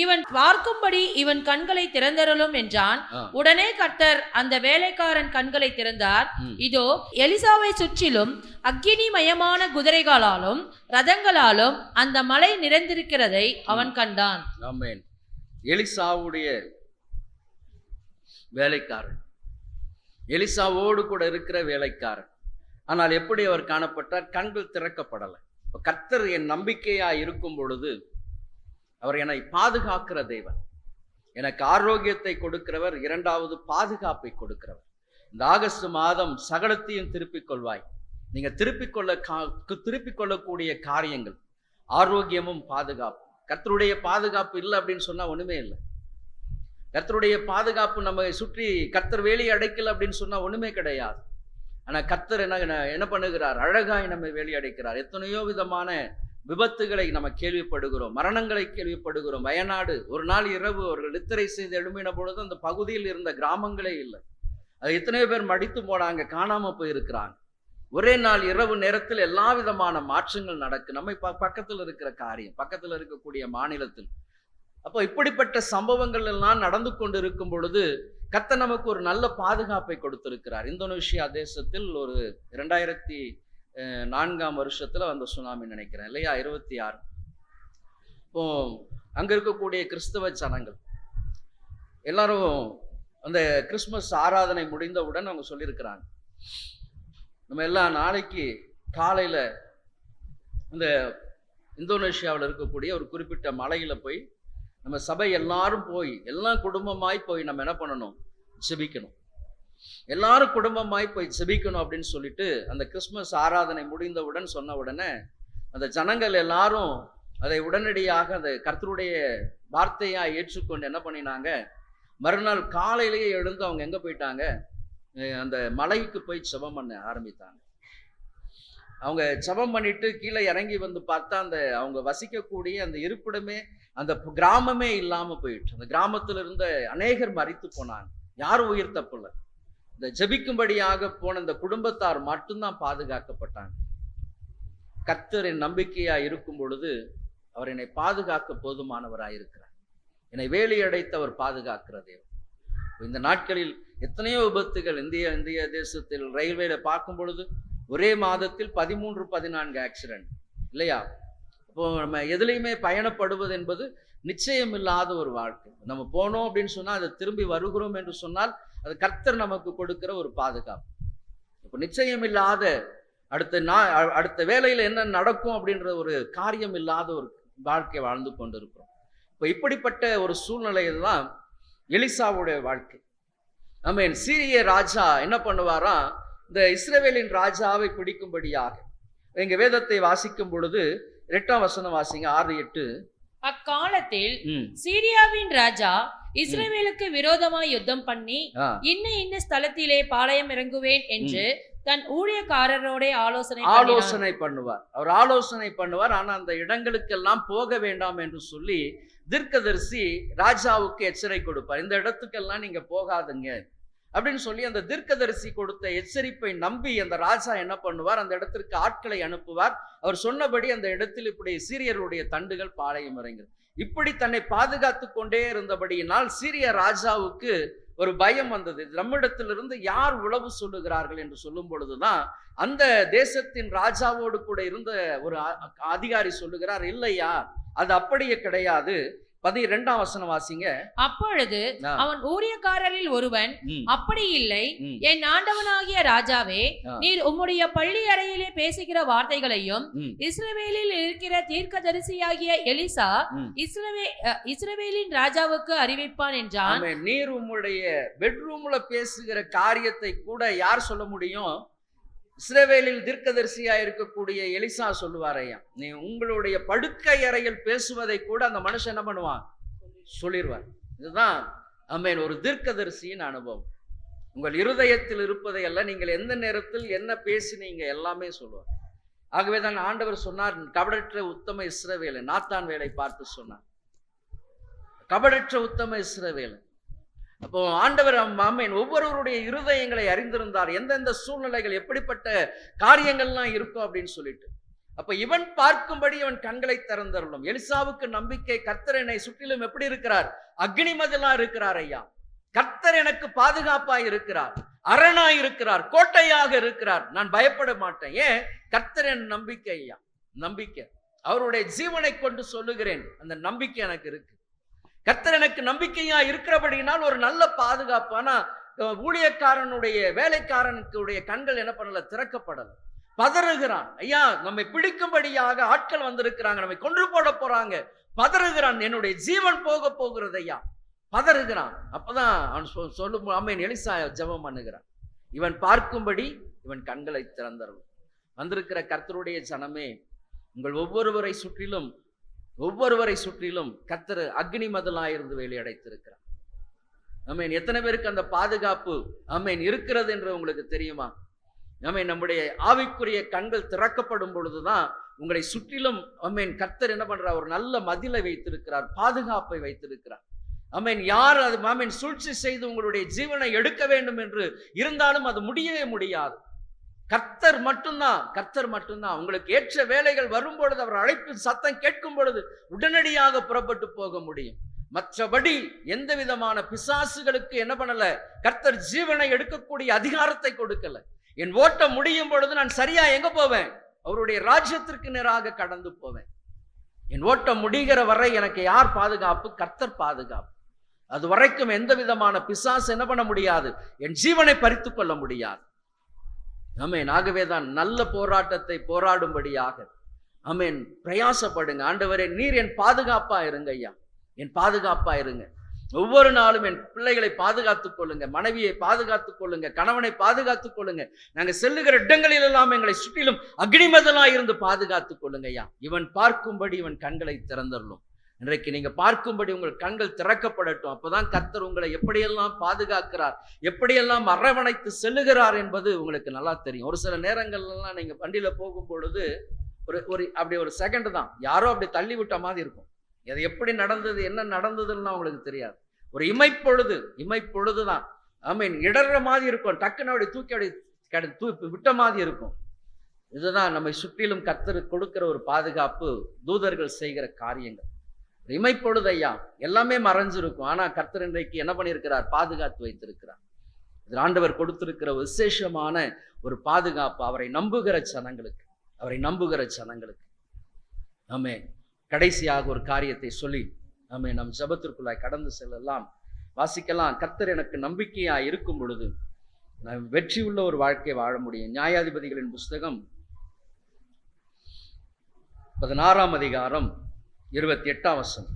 இவன் பார்க்கும்படி இவன் கண்களை திறந்தருளும் என்றான். உடனே கர்த்தர் அந்த வேலைக்காரன் கண்களை திறந்தார். இதோ, எலிசாவை சுற்றிலும் அக்கினிமயமான குதிரைகளாலும் ரதங்களாலும் அந்த மலை நிறைந்திருக்கிறதை அவன் கண்டான். ஆமென். எலிசாவுடைய வேலைக்காரன், எலிசாவோடு கூட இருக்கிற வேலைக்காரன். ஆனால் எப்படி அவர் காணப்பட்டார்? கண்கள் திறக்கப்படலை. கர்த்தர் என் நம்பிக்கையா இருக்கும் பொழுது அவர் என்னை பாதுகாக்கிற தேவன், எனக்கு ஆரோக்கியத்தை கொடுக்கிறவர், இரண்டாவது பாதுகாப்பை கொடுக்கிறவர். இந்த ஆகஸ்ட் மாதம் சகலத்தையும் திருப்பிக் கொள்வாய். நீங்க திருப்பிக் கொள்ளக்கூடிய காரியங்கள் ஆரோக்கியமும் பாதுகாப்பு. கர்த்தருடைய பாதுகாப்பு இல்லை அப்படின்னு சொன்னா ஒண்ணுமே இல்லை. கர்த்தருடைய பாதுகாப்பு நம்மை சுற்றி கர்த்தர் வேலி அடைக்கல அப்படின்னு சொன்னா ஒண்ணுமே கிடையாது. ஆனா கர்த்தர் என்ன பண்ணுகிறார்? அழகாய் நம்மை வேலி அடைக்கிறார். எத்தனையோ விதமான விபத்துகளை நம்ம கேள்விப்படுகிறோம், மரணங்களை கேள்விப்படுகிறோம். வயநாடு, ஒரு நாள் இரவு அவர்கள் நித்திரை செய்து எழும்பின பொழுது அந்த பகுதியில் இருந்த கிராமங்களே இல்லை. அது எத்தனையோ பேர் மடித்து போனாங்க, காணாம போயிருக்கிறாங்க. ஒரே நாள் இரவு நேரத்தில் எல்லா விதமான மாற்றங்கள் நடக்கு. நம்ம பக்கத்தில் இருக்கிற காரியம், பக்கத்தில் இருக்கக்கூடிய மாநிலத்தில். அப்போ இப்படிப்பட்ட சம்பவங்கள் எல்லாம் நடந்து கொண்டு இருக்கும் பொழுது கர்த்தர் நமக்கு ஒரு நல்ல பாதுகாப்பை கொடுத்திருக்கிறார். இந்தோனேஷியா தேசத்தில் ஒரு 2004ஆம் வருஷத்துல வந்த சுனாமி நினைக்கிறேன் இல்லையா, 26. இப்போ அங்க இருக்கக்கூடிய கிறிஸ்தவ ஜனங்கள் எல்லாரும் அந்த கிறிஸ்துமஸ் ஆராதனை முடிந்தவுடன் அவங்க சொல்லியிருக்கிறாங்க, நம்ம எல்லாம் நாளைக்கு காலையில இந்த இந்தோனேஷியாவில் இருக்கக்கூடிய ஒரு குறிப்பிட்ட மலையில போய் நம்ம சபை எல்லாரும் போய், எல்லா குடும்பமாய் போய் நம்ம என்ன பண்ணணும்? ஜெபிக்கணும். எல்லாரும் குடும்பமாய் போய் ஜெபிக்கணும் அப்படின்னு சொல்லிட்டு அந்த கிறிஸ்துமஸ் ஆராதனை முடிந்தவுடன் சொன்ன உடனே அந்த ஜனங்கள் எல்லாரும் அதை உடனடியாக அந்த கர்த்தருடைய வார்த்தையா ஏற்றுக்கொண்டு என்ன பண்ணினாங்க? மறுநாள் காலையிலேயே எழுந்து அவங்க எங்க போயிட்டாங்க? அந்த மலைக்கு போய் ஜெபம் பண்ண ஆரம்பித்தாங்க. அவங்க ஜெபம் பண்ணிட்டு கீழே இறங்கி வந்து பார்த்தா அந்த அவங்க வசிக்கக்கூடிய அந்த இருப்பிடமே, அந்த கிராமமே இல்லாம போயிட்டு, அந்த கிராமத்தில் இருந்த அநேகர் மரித்து போனாங்க. யாரும் உயிர் தப்பல. இந்த ஜெபிக்கும்படியாக போன இந்த குடும்பத்தார் மட்டும்தான் பாதுகாக்கப்பட்டாங்க. கர்த்தரின் நம்பிக்கையா இருக்கும் பொழுது அவர் என்னை பாதுகாக்க போதுமானவராயிருக்கிறார். என்னை வேலி அடைத்தவர் பாதுகாக்கிற தேவன். இந்த நாட்களில் எத்தனையோ விபத்துகள் இந்திய தேசத்தில் ரயில்வேல பார்க்கும் பொழுது ஒரே மாதத்தில் 13-14 ஆக்சிடென்ட் இல்லையா? இப்போ நம்ம எதுலையுமே பயணப்படுவது என்பது நிச்சயம் இல்லாத ஒரு வாழ்க்கை. நம்ம போனோம் அப்படின்னு சொன்னால் அதை திரும்பி வருகிறோம் என்று சொன்னால் அது கர்த்தர் நமக்கு கொடுக்கிற ஒரு பாதுகாப்பு. இப்போ நிச்சயம் இல்லாத அடுத்த வேலையில் என்ன நடக்கும் அப்படின்ற ஒரு காரியம் இல்லாத ஒரு வாழ்க்கை வாழ்ந்து கொண்டிருக்கிறோம். இப்போ இப்படிப்பட்ட ஒரு சூழ்நிலையில் தான் எலிசாவுடைய வாழ்க்கை. ஆமென். சீரிய ராஜா என்ன பண்ணுவாரா? இந்த இஸ்ரவேலின் ராஜாவை பிடிக்கும்படியாக எங்க வேதத்தை வாசிக்கும் பொழுது 8ஆம் வசனம் வாசிங்க, 6-8. அக்காலத்தில் சீரியாவின் ராஜா இஸ்ரவேலுக்கு விரோதமாய் யுத்தம் பண்ணி இன்ன ஸ்தலத்திலே பாளையம் இறங்குவேன் என்று தன் ஊழியக்காரரோட ஆலோசனை பண்ணுவார். அவர் ஆலோசனை பண்ணுவார். ஆனா அந்த இடங்களுக்கெல்லாம் போக வேண்டாம் என்று சொல்லி தீர்க்கதரிசி ராஜாவுக்கு எச்சரிக்கை கொடுப்பார். இந்த இடத்துக்கெல்லாம் நீங்க போகாதுங்க அப்படின்னு சொல்லி அந்த தீர்க்கதரிசி கொடுத்த எச்சரிப்பை நம்பி அந்த ராஜா என்ன பண்ணுவார்? அந்த இடத்திற்கு ஆட்களை அனுப்புவார். அவர் சொன்னபடி அந்த இடத்தில் இப்படி சீரியருடைய தண்டுகள் பாளையம் இறங்கும். இப்படி தன்னை பாதுகாத்து கொண்டே இருந்தபடியினால் சீரிய ராஜாவுக்கு ஒரு பயம் வந்தது. நம்மிடத்திலிருந்து யார் உளவு சொல்லுகிறார்கள் என்று சொல்லும் பொழுதுதான் அந்த தேசத்தின் ராஜாவோடு கூட இருந்த ஒரு அதிகாரி சொல்லுகிறார், இல்லையா, அது அப்படியே கிடையாது. 12ஆம் வசனம் வாசிங்க. அப்பொழுது அவன் ஊழியக்காரரில் ஒருவன், அப்படி இல்லை என் ஆண்டவனாகிய ராஜாவே, நீர் உம்முடைய பள்ளி அறையிலே பேசுகிற வார்த்தைகளையும் இஸ்ரவேலில் இருக்கிற தீர்க்கதரிசியாகிய எலிசா இஸ்ரவேலின் ராஜாவுக்கு அறிவிப்பான் என்றான். நீர் உம்முடைய பெட்ரூம்ல பேசுகிற காரியத்தை கூட யார் சொல்ல முடியும்? இஸ்ரவேலில் தீர்க்கதரிசியா இருக்கக்கூடிய எலிசா சொல்லுவார், ஐயா நீ உங்களுடைய படுக்கை அறையில் பேசுவதை கூட அந்த மனுஷன் என்ன பண்ணுவான்? சொல்லிடுவார். இதுதான் ஆமென் ஒரு தீர்க்கதரிசியின் அனுபவம். உங்கள் இருதயத்தில் இருப்பதை அல்ல, நீங்கள் எந்த நேரத்தில் என்ன பேசினீங்க எல்லாமே சொல்லுவார். ஆகவே தான் ஆண்டவர் சொன்னார், கபடற்ற உத்தம இஸ்ரவேலன். நாத்தான் வேலை பார்த்து சொன்னார், கபடற்ற உத்தம இஸ்ரவேலன். அப்போ ஆண்டவர் ஆமென் ஒவ்வொருவருடைய இருதயங்களை அறிந்திருந்தார், எந்தெந்த சூழ்நிலைகள் எப்படிப்பட்ட காரியங்கள்லாம் இருக்கும் அப்படின்னு சொல்லிட்டு. அப்ப இவன் பார்க்கும்படி இவன் கண்களை திறந்தருளும். எலிசாவுக்கு நம்பிக்கை, கர்த்தர் என்னை சுற்றிலும் எப்படி இருக்கிறார்? அக்னி மதிலா இருக்கிறார் ஐயா. கர்த்தர் எனக்கு பாதுகாப்பாய் இருக்கிறார், அரணாய் இருக்கிறார், கோட்டையாக இருக்கிறார், நான் பயப்பட மாட்டேன். ஏன்? கர்த்தர் என் நம்பிக்கை ஐயா. நம்பிக்கை அவருடைய ஜீவனை கொண்டு சொல்லுகிறேன், அந்த நம்பிக்கை எனக்கு இருக்கு. கர்த்தர் எனக்கு நம்பிக்கையா இருக்கிறபடினால் ஒரு நல்ல பாதுகாப்பான ஊழியக்காரனுடைய வேலைக்காரனுடைய கண்கள் என்ன பண்ணல? திறக்கப்படல. பதறுகிறான், ஐயா நம்மை பிடிக்கும்படியாக ஆட்கள் வந்திருக்கிறாங்க, நம்மை கொன்று போட போறாங்க. பதறுகிறான், என்னுடைய ஜீவன் போக போகிறது ஐயா. பதறுகிறான். அப்பதான் அவன் சொல்லும் ஆமென் எலிசா ஜெபம் பண்ணுகிறான், இவன் பார்க்கும்படி இவன் கண்களை திறந்தரும். வந்திருக்கிற கர்த்தருடைய ஜனமே, உங்கள் ஒவ்வொருவரை சுற்றிலும் கர்த்தர் அக்னி மதிலாயிருந்து வேலையடைத்திருக்கிறார். ஆமென். எத்தனை பேருக்கு அந்த பாதுகாப்பு ஆமென் இருக்கிறது என்று உங்களுக்கு தெரியுமா? ஆமென். நம்முடைய ஆவிக்குரிய கண்கள் திறக்கப்படும் பொழுதுதான் உங்களை சுற்றிலும் ஆமென் கர்த்தர் என்ன பண்றார்? ஒரு நல்ல மதிலை வைத்திருக்கிறார், பாதுகாப்பை வைத்திருக்கிறார். ஆமென். யார் அது ஆமென் சூழ்ச்சி செய்து உங்களுடைய ஜீவனை எடுக்க வேண்டும் என்று இருந்தாலும் அது முடியவே முடியாது. கர்த்தர் மட்டும்தான். உங்களுக்கு ஏற்ற வேலைகள் வரும் பொழுது, அவர் அழைப்பு சத்தம் கேட்கும் பொழுது உடனடியாக புறப்பட்டு போக முடியும். மற்றபடி எந்த விதமான பிசாசுகளுக்கு என்ன பண்ணல? கர்த்தர் ஜீவனை எடுக்கக்கூடிய அதிகாரத்தை கொடுக்கல. என் ஓட்டம் முடியும் பொழுது நான் சரியா எங்க போவேன்? அவருடைய ராஜ்யத்திற்கு நேராக கடந்து போவேன். என் ஓட்டம் முடிகிற வரை எனக்கு யார் பாதுகாப்பு? கர்த்தர் பாதுகாப்பு. அது வரைக்கும் எந்த விதமான பிசாசு என்ன பண்ண முடியாது? என் ஜீவனை பறித்து கொள்ள முடியாது. ஆமென். ஆகவேதான் நல்ல போராட்டத்தை போராடும்படியாக ஆமென் பிரயாசப்படுங்க. ஆண்டவரே நீர் என் பாதுகாப்பா இருங்க ஐயா, என் பாதுகாப்பா இருங்க. ஒவ்வொரு நாளும் என் பிள்ளைகளை பாதுகாத்துக் கொள்ளுங்க, மனைவியை பாதுகாத்துக் கொள்ளுங்க, கணவனை பாதுகாத்துக் கொள்ளுங்க. நாங்க செல்லுகிற இடங்களில் எல்லாம் எங்களை சுற்றிலும் அக்னிமதலா இருந்து பாதுகாத்துக் கொள்ளுங்க ஐயா. இவன் பார்க்கும்படி இவன் கண்களை திறந்தருளும். இன்றைக்கு நீங்க பார்க்கும்படி உங்கள் கண்கள் திறக்கப்படட்டும். அப்பதான் கர்த்தர் உங்களை எப்படியெல்லாம் பாதுகாக்கிறார், எப்படியெல்லாம் அரவணைத்து செல்லுகிறார் என்பது உங்களுக்கு நல்லா தெரியும். ஒரு சில நேரங்கள்லாம் நீங்க வண்டியில போகும் பொழுது அப்படி ஒரு செகண்ட் தான் யாரோ அப்படி தள்ளி விட்ட மாதிரி இருக்கும். அது எப்படி நடந்தது, என்ன நடந்ததுன்னு உங்களுக்கு தெரியாது. ஒரு இமைப்பொழுதுதான் ஆமீன் இடற மாதிரி இருக்கும். டக்குன்னு அப்படி தூக்கி விட்ட மாதிரி இருக்கும். இதுதான் நம்மை சுற்றிலும் கர்த்தர் கொடுக்கிற ஒரு பாதுகாப்பு, தூதர்கள் செய்கிற காரியங்கள். இமைப்பொழுது ஐயா எல்லாமே மறைஞ்சிருக்கும். ஆனா கர்த்தர் இன்றைக்கு என்ன பண்ணியிருக்கிறார்? பாதுகாத்து வைத்திருக்கிறார். இது ஆண்டவர் கொடுத்திருக்கிற விசேஷமான ஒரு பாதுகாப்பு அவரை நம்புகிற ஜனங்களுக்கு. ஆமே. கடைசியாக ஒரு காரியத்தை சொல்லி ஆமே நம் ஜெபத்திற்குள்ளாய் கடந்து செல்லலாம். வாசிக்கலாம். கர்த்தர் எனக்கு நம்பிக்கையா இருக்கும் பொழுது நான் வெற்றி உள்ள ஒரு வாழ்க்கையை வாழ முடியும். நியாயாதிபதிகளின் புஸ்தகம் 16ஆம் அதிகாரம் 28ஆம் வசனம்.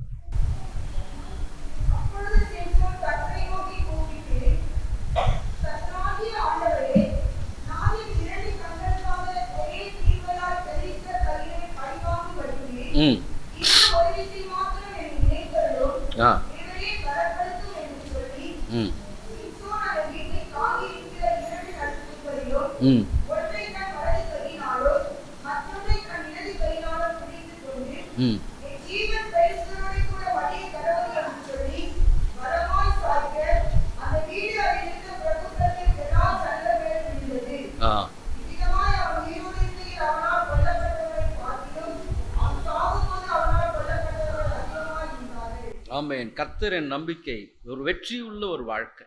ஆமென். கர்த்தரின் நம்பிக்கை ஒரு வெற்றியுள்ள ஒரு வாழ்க்கை,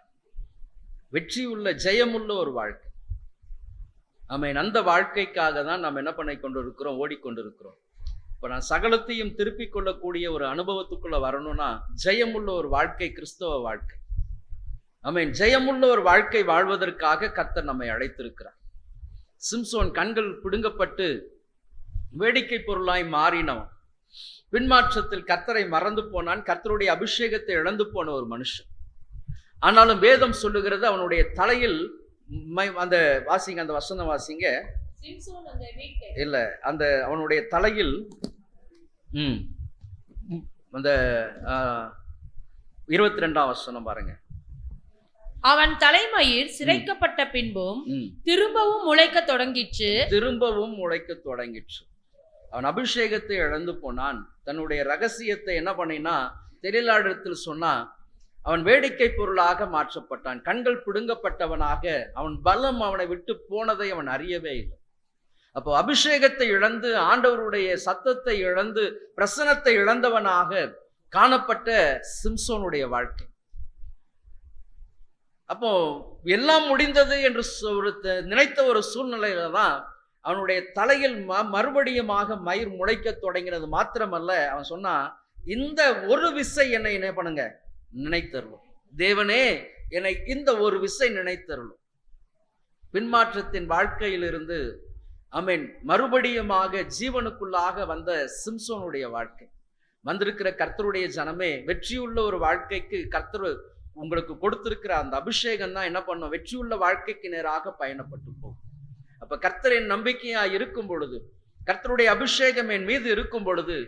வெற்றியுள்ள ஜெயமுள்ள ஒரு வாழ்க்கை. ஆமென். அந்த வாழ்க்கைக்காக தான் நாம் என்ன பண்ணி கொண்டிருக்கிறோம்? ஓடிக்கொண்டிருக்கிறோம். இப்போ நான் சகலத்தையும் திருப்பிக் கொள்ளக்கூடிய ஒரு அனுபவத்துக்குள்ள வரணும்னா ஜெயமுள்ள ஒரு வாழ்க்கை கிறிஸ்தவ வாழ்க்கை. ஆமென். ஜெயமுள்ள ஒரு வாழ்க்கை வாழ்வதற்காக கர்த்தர் நம்மை அழைத்திருக்கிறார். சிம்சோன் கண்கள் பிடுங்கப்பட்டு வேடிக்கை பொருளாய் மாறினவன், பின்மாற்றத்தில் கர்த்தரை மறந்து போனான், கர்த்தருடைய அபிஷேகத்தை இழந்து போன ஒரு மனுஷன். ஆனாலும் வேதம் சொல்லுகிறது அவனுடைய தலையில் அந்த வாசிங்க, அந்த வசனம் வாசிங்க. இல்ல, அந்த அவனுடைய தலையில் அந்த 22ஆம் வசனம் பாருங்க. அவன் தலைமயிர் சிரைக்கப்பட்ட பின்பும் திரும்பவும் முளைக்க தொடங்கிற்று. அவன் அபிஷேகத்தை இழந்து போனான். தன்னுடைய ரகசியத்தை என்ன பண்ணினா தெளிலாடத்தில் சொன்னா, அவன் வேடிக்கை பொருளாக மாற்றப்பட்டான். கண்கள் பிடுங்கப்பட்டவனாக, அவன் பலம் அவனை விட்டு போனதை அவன் அறியவே இல்லை. அப்போ அபிஷேகத்தை இழந்து, ஆண்டவருடைய சத்தத்தை இழந்து, பிரசனத்தை இழந்தவனாக காணப்பட்ட சிம்சோனுடைய வாழ்க்கை. அப்போ எல்லாம் முடிந்தது என்று நினைத்த ஒரு சூழ்நிலையில தான் அவனுடைய தலையில் மறுபடியுமாக மயிர் முளைக்க தொடங்கினது. மாத்திரமல்ல, அவன் சொன்னா, இந்த ஒரு விசை என்னை என்ன பண்ணுங்க, நினைத்தருளும் தேவனே, என்னை இந்த ஒரு விசை நினைத்தருளும். பின்மாற்றத்தின் வாழ்க்கையிலிருந்து ஆமென் மறுபடியுமாக ஜீவனுக்குள்ளாக வந்த சிம்சோனுடைய வாழ்க்கை. வந்திருக்கிற கர்த்தருடைய ஜனமே, வெற்றியுள்ள ஒரு வாழ்க்கைக்கு கர்த்தர் உங்களுக்கு கொடுத்திருக்கிற அந்த அபிஷேகம் தான் என்ன பண்ணும், வெற்றியுள்ள வாழ்க்கைக்கு நேராக பயணப்பட்டு போகும். அப்ப கர்த்தரின் நம்பிக்கையா இருக்கும் பொழுது, கர்த்தருடைய அபிஷேகம் என் மீது இருக்கும் பொழுது,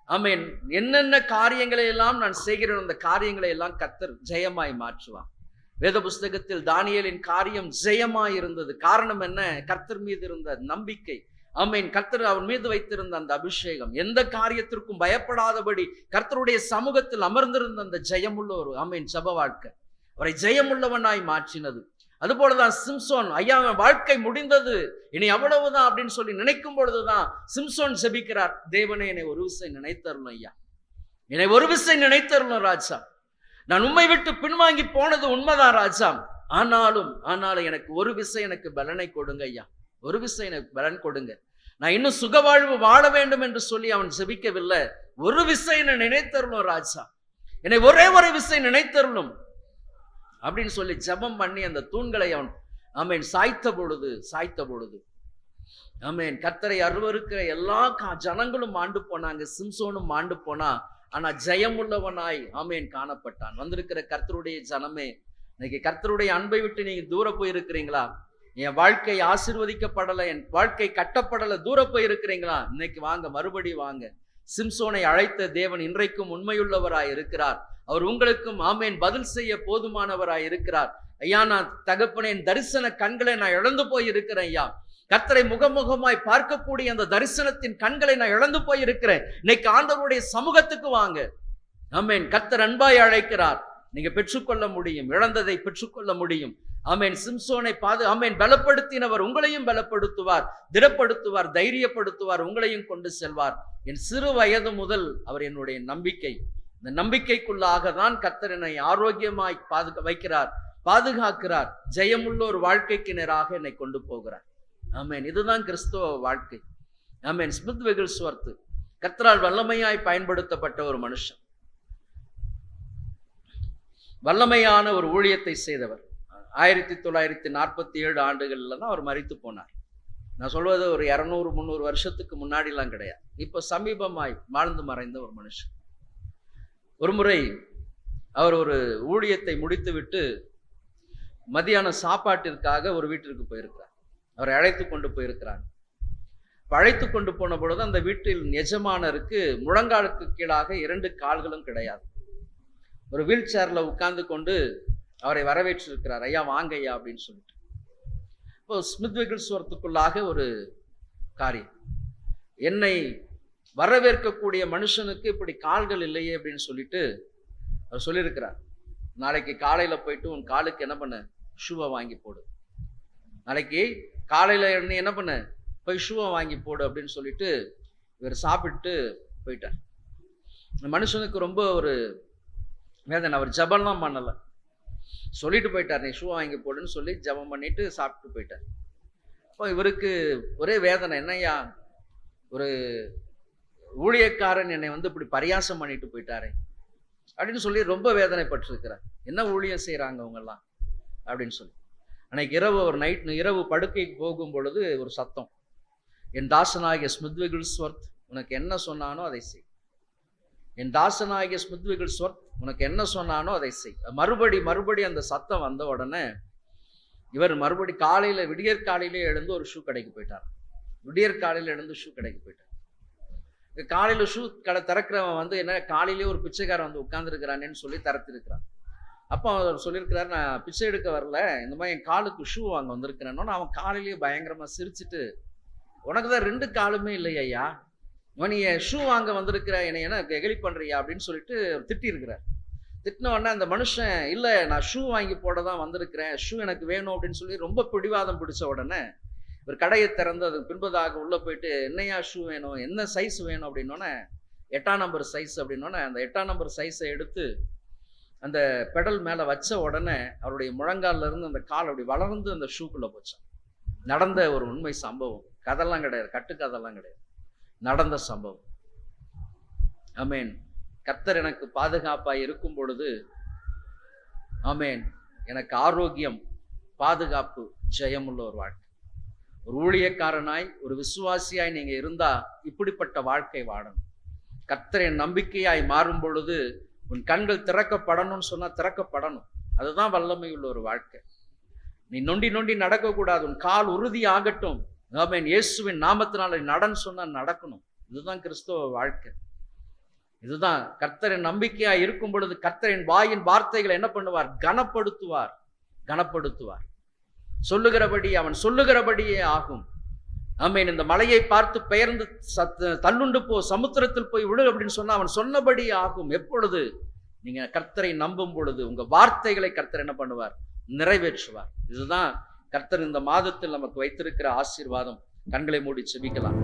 ஆமென், என்னென்ன காரியங்களை எல்லாம் நான் செய்கிறேன் அந்த காரியங்களை எல்லாம் கர்த்தர் ஜெயமாய் மாற்றுவான். வேத புஸ்தகத்தில் தானியேலின் காரியம் ஜெயமாய் இருந்தது. காரணம் என்ன? கர்த்தர் மீது இருந்த நம்பிக்கை. ஆமென். கர்த்தர் அவன் மீது வைத்திருந்த அந்த அபிஷேகம். எந்த காரியத்திற்கும் பயப்படாதபடி கர்த்தருடைய சமூகத்தில் அமர்ந்திருந்த அந்த ஜெயமுள்ள ஒரு ஆமென் ஜெப வாழ்க்கை அவரை ஜெயமுள்ளவனாய் மாற்றினது. அதுபோலதான் சிம்சோன், ஐயா வாழ்க்கை முடிந்தது, இனி அவ்வளவுதான் அப்படின்னு சொல்லி நினைக்கும் பொழுதுதான் சிம்சோன் ஜெபிக்கிறார், தேவனே என்னை ஒரு விசை நினைத்தரணும் ஐயா, என்னை ஒரு விசை நினைத்தரணும் ராஜா, நான் உம்மை விட்டு பின்வாங்கி போனது உண்மைதான் ராஜா, ஆனாலும் எனக்கு ஒரு விசை எனக்கு பலனை கொடுங்க ஐயா, ஒரு விசை எனக்கு பலன் கொடுங்க, நான் இன்னும் சுகவாழ்வு வாழ வேண்டும் என்று சொல்லி அவன் ஜெபிக்கவில்லை. ஒரு விசை என்னை நினைத்தரணும் ராஜா, என்னை ஒரே ஒரு விசை நினைத்தரணும் அப்படின்னு சொல்லி ஜெபம் பண்ணி அந்த தூண்களை அவன் ஆமென் சாய்த்த பொழுது ஆமென் கர்த்தரை அருவருக்கிற எல்லா ஜனங்களும் ஆண்டு போனாங்க, சிம்சோனும் ஆண்டு போனா. ஆனா ஜெயமுள்ளவனாய் ஆமென் காணப்பட்டான். வந்திருக்கிற கர்த்தருடைய ஜனமே, இன்னைக்கு கர்த்தருடைய அன்பை விட்டு நீங்க தூர போயிருக்கிறீங்களா? என் வாழ்க்கை ஆசீர்வதிக்கப்படலை, என் வாழ்க்கை கட்டப்படலை, தூர போயிருக்கிறீங்களா? இன்னைக்கு வாங்க, மறுபடி வாங்க. சிம்சோனை அழைத்த தேவன் இன்றைக்கும் உண்மையுள்ளவராய் இருக்கிறார். அவர் உங்களுக்கும் ஆமென் பதில் செய்ய போதுமானவராய் இருக்கிறார். ஐயா, நான் தகப்பனே, தரிசன கண்களை நான் இழந்து போய் இருக்கிறேன் ஐயா, கர்த்தரை முகமுகமாய் பார்க்கக்கூடிய அந்த தரிசனத்தின் கண்களை நான் இழந்து போய் இருக்கிறேன். இன்னைக்கு ஆண்டவருடைய சமூகத்துக்கு வாங்க. ஆமென். கர்த்தர் அன்பாய் அழைக்கிறார். நீங்க பெற்றுக்கொள்ள முடியும், இழந்ததை பெற்றுக்கொள்ள முடியும். ஆமென். சிம்சோனை ஆமென் பலப்படுத்தினவர் உங்களையும் பலப்படுத்துவார், திடப்படுத்துவார், தைரியப்படுத்துவார், உங்களையும் கொண்டு செல்வார். என் சிறு வயது முதல் அவர் என்னுடைய நம்பிக்கை. இந்த நம்பிக்கைக்குள்ளாக தான் கர்த்தர் என்னை ஆரோக்கியமாய் வைக்கிறார், பாதுகாக்கிறார், ஜெயமுள்ள ஒரு வாழ்க்கைக்கு நேராக என்னை கொண்டு போகிறார். ஆமென். இதுதான் கிறிஸ்தவ வாழ்க்கை. ஆமென். ஸ்மித் விகில்ஸ்வர்த் கர்த்தரால் வல்லமையாய் பயன்படுத்தப்பட்ட ஒரு மனுஷன், வல்லமையான ஒரு ஊழியத்தை செய்தவர். 1947 ஆண்டுகள்ல தான் அவர் மரித்து போனார். நான் சொல்வது ஒரு 200-300 வருஷத்துக்கு முன்னாடிலாம் கிடையாது. இப்ப சமீபமாய் வாழ்ந்து மறைந்த ஒரு மனுஷன். ஒரு முறை அவர் ஒரு ஊழியத்தை முடித்து விட்டு மதியான சாப்பாட்டிற்காக ஒரு வீட்டிற்கு போயிருக்கிறார். அவரை அழைத்து கொண்டு போயிருக்கிறார். அழைத்து கொண்டு போன பொழுது அந்த வீட்டில் எஜமானருக்கு முழங்காலுக்கு கீழாக 2 கால்களும் கிடையாது. ஒரு வீல் சேர்ல உட்கார்ந்து கொண்டு அவரை வரவேற்றிருக்கிறார். ஐயா வாங்க ஐயா அப்படின்னு சொல்லிட்டு. இப்போ ஸ்மித் விகில்ஸ்வர்த்துக்குள்ளாக ஒரு காரியம், என்னை வரவேற்கக்கூடிய மனுஷனுக்கு இப்படி கால்கள் இல்லையே அப்படின்னு சொல்லிட்டு அவர் சொல்லியிருக்கிறார். நாளைக்கு காலையில போயிட்டு உன் காலுக்கு என்ன பண்ண, ஷூவை வாங்கி போடு, நாளைக்கு காலையில என்ன பண்ண, போய் ஷூவை வாங்கி போடு அப்படின்னு சொல்லிட்டு இவர் சாப்பிட்டு போயிட்டார். இந்த மனுஷனுக்கு ரொம்ப ஒரு வேதனை. அவர் ஜபம்லாம் பண்ணலை, சொல்லிட்டு போயிட்டார், நீ ஷூ வாங்கி போடுன்னு சொல்லி ஜபம் பண்ணிட்டு சாப்பிட்டு போயிட்டார். அப்போ இவருக்கு ஒரே வேதனை, என்னையா ஒரு ஊழியக்காரன் என்னை வந்து இப்படி பரியாசம் பண்ணிட்டு போயிட்டாரே அப்படின்னு சொல்லி ரொம்ப வேதனைப்பட்டிருக்கிறார். என்ன ஊழியம் செய்கிறாங்க அவங்கெல்லாம் அப்படின்னு சொல்லி. அன்னைக்கு இரவு ஒரு இரவு படுக்கைக்கு போகும் பொழுது ஒரு சத்தம், என் தாசனாகிய ஸ்மித் விகில்ஸ்வர்த் உனக்கு என்ன சொன்னானோ அதை செய். என் தாசனாகிய ஸ்மித் விகில்ஸ்வர்த் உனக்கு என்ன சொன்னானோ அதை செய். மறுபடி அந்த சத்தம் வந்த உடனே இவர் விடியற் காலையிலே எழுந்து ஒரு ஷூ கடைக்கு போயிட்டார். ஷூ கடைக்கு போயிட்டார். காலையில ஷூ கடை திறக்கிறவன் வந்து என்ன, காலையிலேயே ஒரு பிச்சைக்காரன் வந்து உட்கார்ந்துருக்கிறானேன்னு சொல்லி திறத்திருக்கிறான். அப்போ அவர் சொல்லியிருக்கிறார், நான் பிச்சை எடுக்க வரல, இந்த மாதிரி என் காலுக்கு ஷூ வாங்க வந்திருக்கிறேன்னு. அவன் காலையிலேயே பயங்கரமா சிரிச்சுட்டு, உனக்கு தான் 2 காலுமே இல்லையா, நீ ஷூ வாங்க வந்திருக்கிற, என்னை என்ன கெலி பண்றியா அப்படின்னு சொல்லிட்டு திட்டி இருக்கிறார். திட்டின உடனே அந்த மனுஷன், இல்லை நான் ஷூ வாங்கி போட தான் வந்திருக்கிறேன், ஷூ எனக்கு வேணும் அப்படின்னு சொல்லி ரொம்ப பிடிவாதம் பிடிச்ச உடனே ஒரு கடையை திறந்து அதுக்கு பின்பதாக உள்ள போயிட்டு, என்னையா ஷூ வேணும், என்ன சைஸ் வேணும் அப்படின்னோடனே 8ஆம் நம்பர் சைஸ் அப்படின்னோடனே அந்த 8ஆம் நம்பர் சைஸை எடுத்து அந்த பெடல் மேலே வச்ச உடனே அவருடைய முழங்கால இருந்து அந்த கால் அப்படி வளர்ந்து அந்த ஷூக்குள்ள போச்சான். நடந்த ஒரு உண்மை சம்பவம், கதெல்லாம் கிடையாது, கட்டுக்கதெல்லாம் கிடையாது, நடந்த சம்பவம். ஆமேன். கர்த்தர் எனக்கு பாதுகாப்பாய் இருக்கும் பொழுது, ஆமேன், எனக்கு ஆரோக்கியம், பாதுகாப்பு, ஜெயமுள்ள ஒரு வாழ்க்கை. ஒரு ஊழியக்காரனாய் ஒரு விசுவாசியாய் நீங்க இருந்தா இப்படிப்பட்ட வாழ்க்கை வாழணும். கர்த்தரின் நம்பிக்கையாய் மாறும் பொழுது உன் கண்கள் திறக்கப்படணும்னு சொன்னா திறக்கப்படணும். அதுதான் வல்லமை உள்ள ஒரு வாழ்க்கை. நீ நொண்டி நடக்கக்கூடாது. உன் கால் உறுதி ஆகட்டும். ஆமென். இயேசுவின் நாமத்தினால நடன்னு சொன்னா நடக்கணும். இதுதான் கிறிஸ்தவ வாழ்க்கை. இதுதான் கர்த்தரின் நம்பிக்கையா இருக்கும் பொழுது கர்த்தரின் வாயின் வார்த்தைகளை என்ன பண்ணுவார்? கனப்படுத்துவார். சொல்லுகிறபடி அவன் சொல்லுகிறபடியே ஆகும். ஆமென். இந்த மலையை பார்த்து பெயர்ந்து தள்ளுண்டு போ, சமுத்திரத்தில் போய் விழு அப்படின்னு சொன்னா அவன் சொன்னபடி ஆகும். எப்பொழுது? நீங்க கர்த்தரை நம்பும் பொழுது உங்க வார்த்தைகளை கர்த்தர் என்ன பண்ணுவார்? நிறைவேற்றுவார். இதுதான் கர்த்தர் இந்த மாதத்தில் நமக்கு வைத்திருக்கிற ஆசீர்வாதம். கண்களை மூடி செபிக்கலாம்.